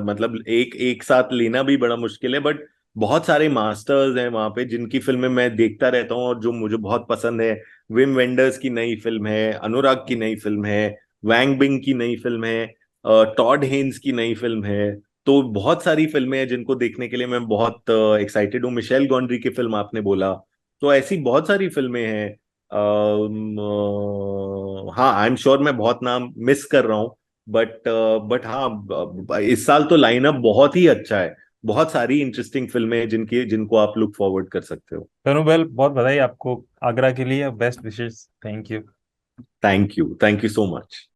Speaker 2: मतलब एक एक साथ लेना भी बड़ा मुश्किल है, बट बहुत सारे मास्टर्स हैं वहां पे जिनकी फिल्में मैं देखता रहता हूँ और जो मुझे बहुत पसंद है। विम वेंडर्स की नई फिल्म है, अनुराग की नई फिल्म है, वैंग बिंग की नई फिल्म है, टॉड हेन्स की नई फिल्म है। तो बहुत सारी फिल्में हैं जिनको देखने के लिए मैं बहुत एक्साइटेड हूँ। मिशेल गोंड्री की फिल्म आपने बोला, तो ऐसी बहुत सारी फिल्में हैं। हाँ, आई एम श्योर मैं बहुत नाम मिस कर रहा हूँ, बट हाँ, इस साल तो लाइनअप बहुत ही अच्छा है। बहुत सारी इंटरेस्टिंग फिल्में हैं जिनको आप लुक फॉरवर्ड कर सकते हो।
Speaker 1: तनु बेल, बहुत बधाई आपको आगरा के लिए। Best wishes. Thank you.
Speaker 2: Thank you so much.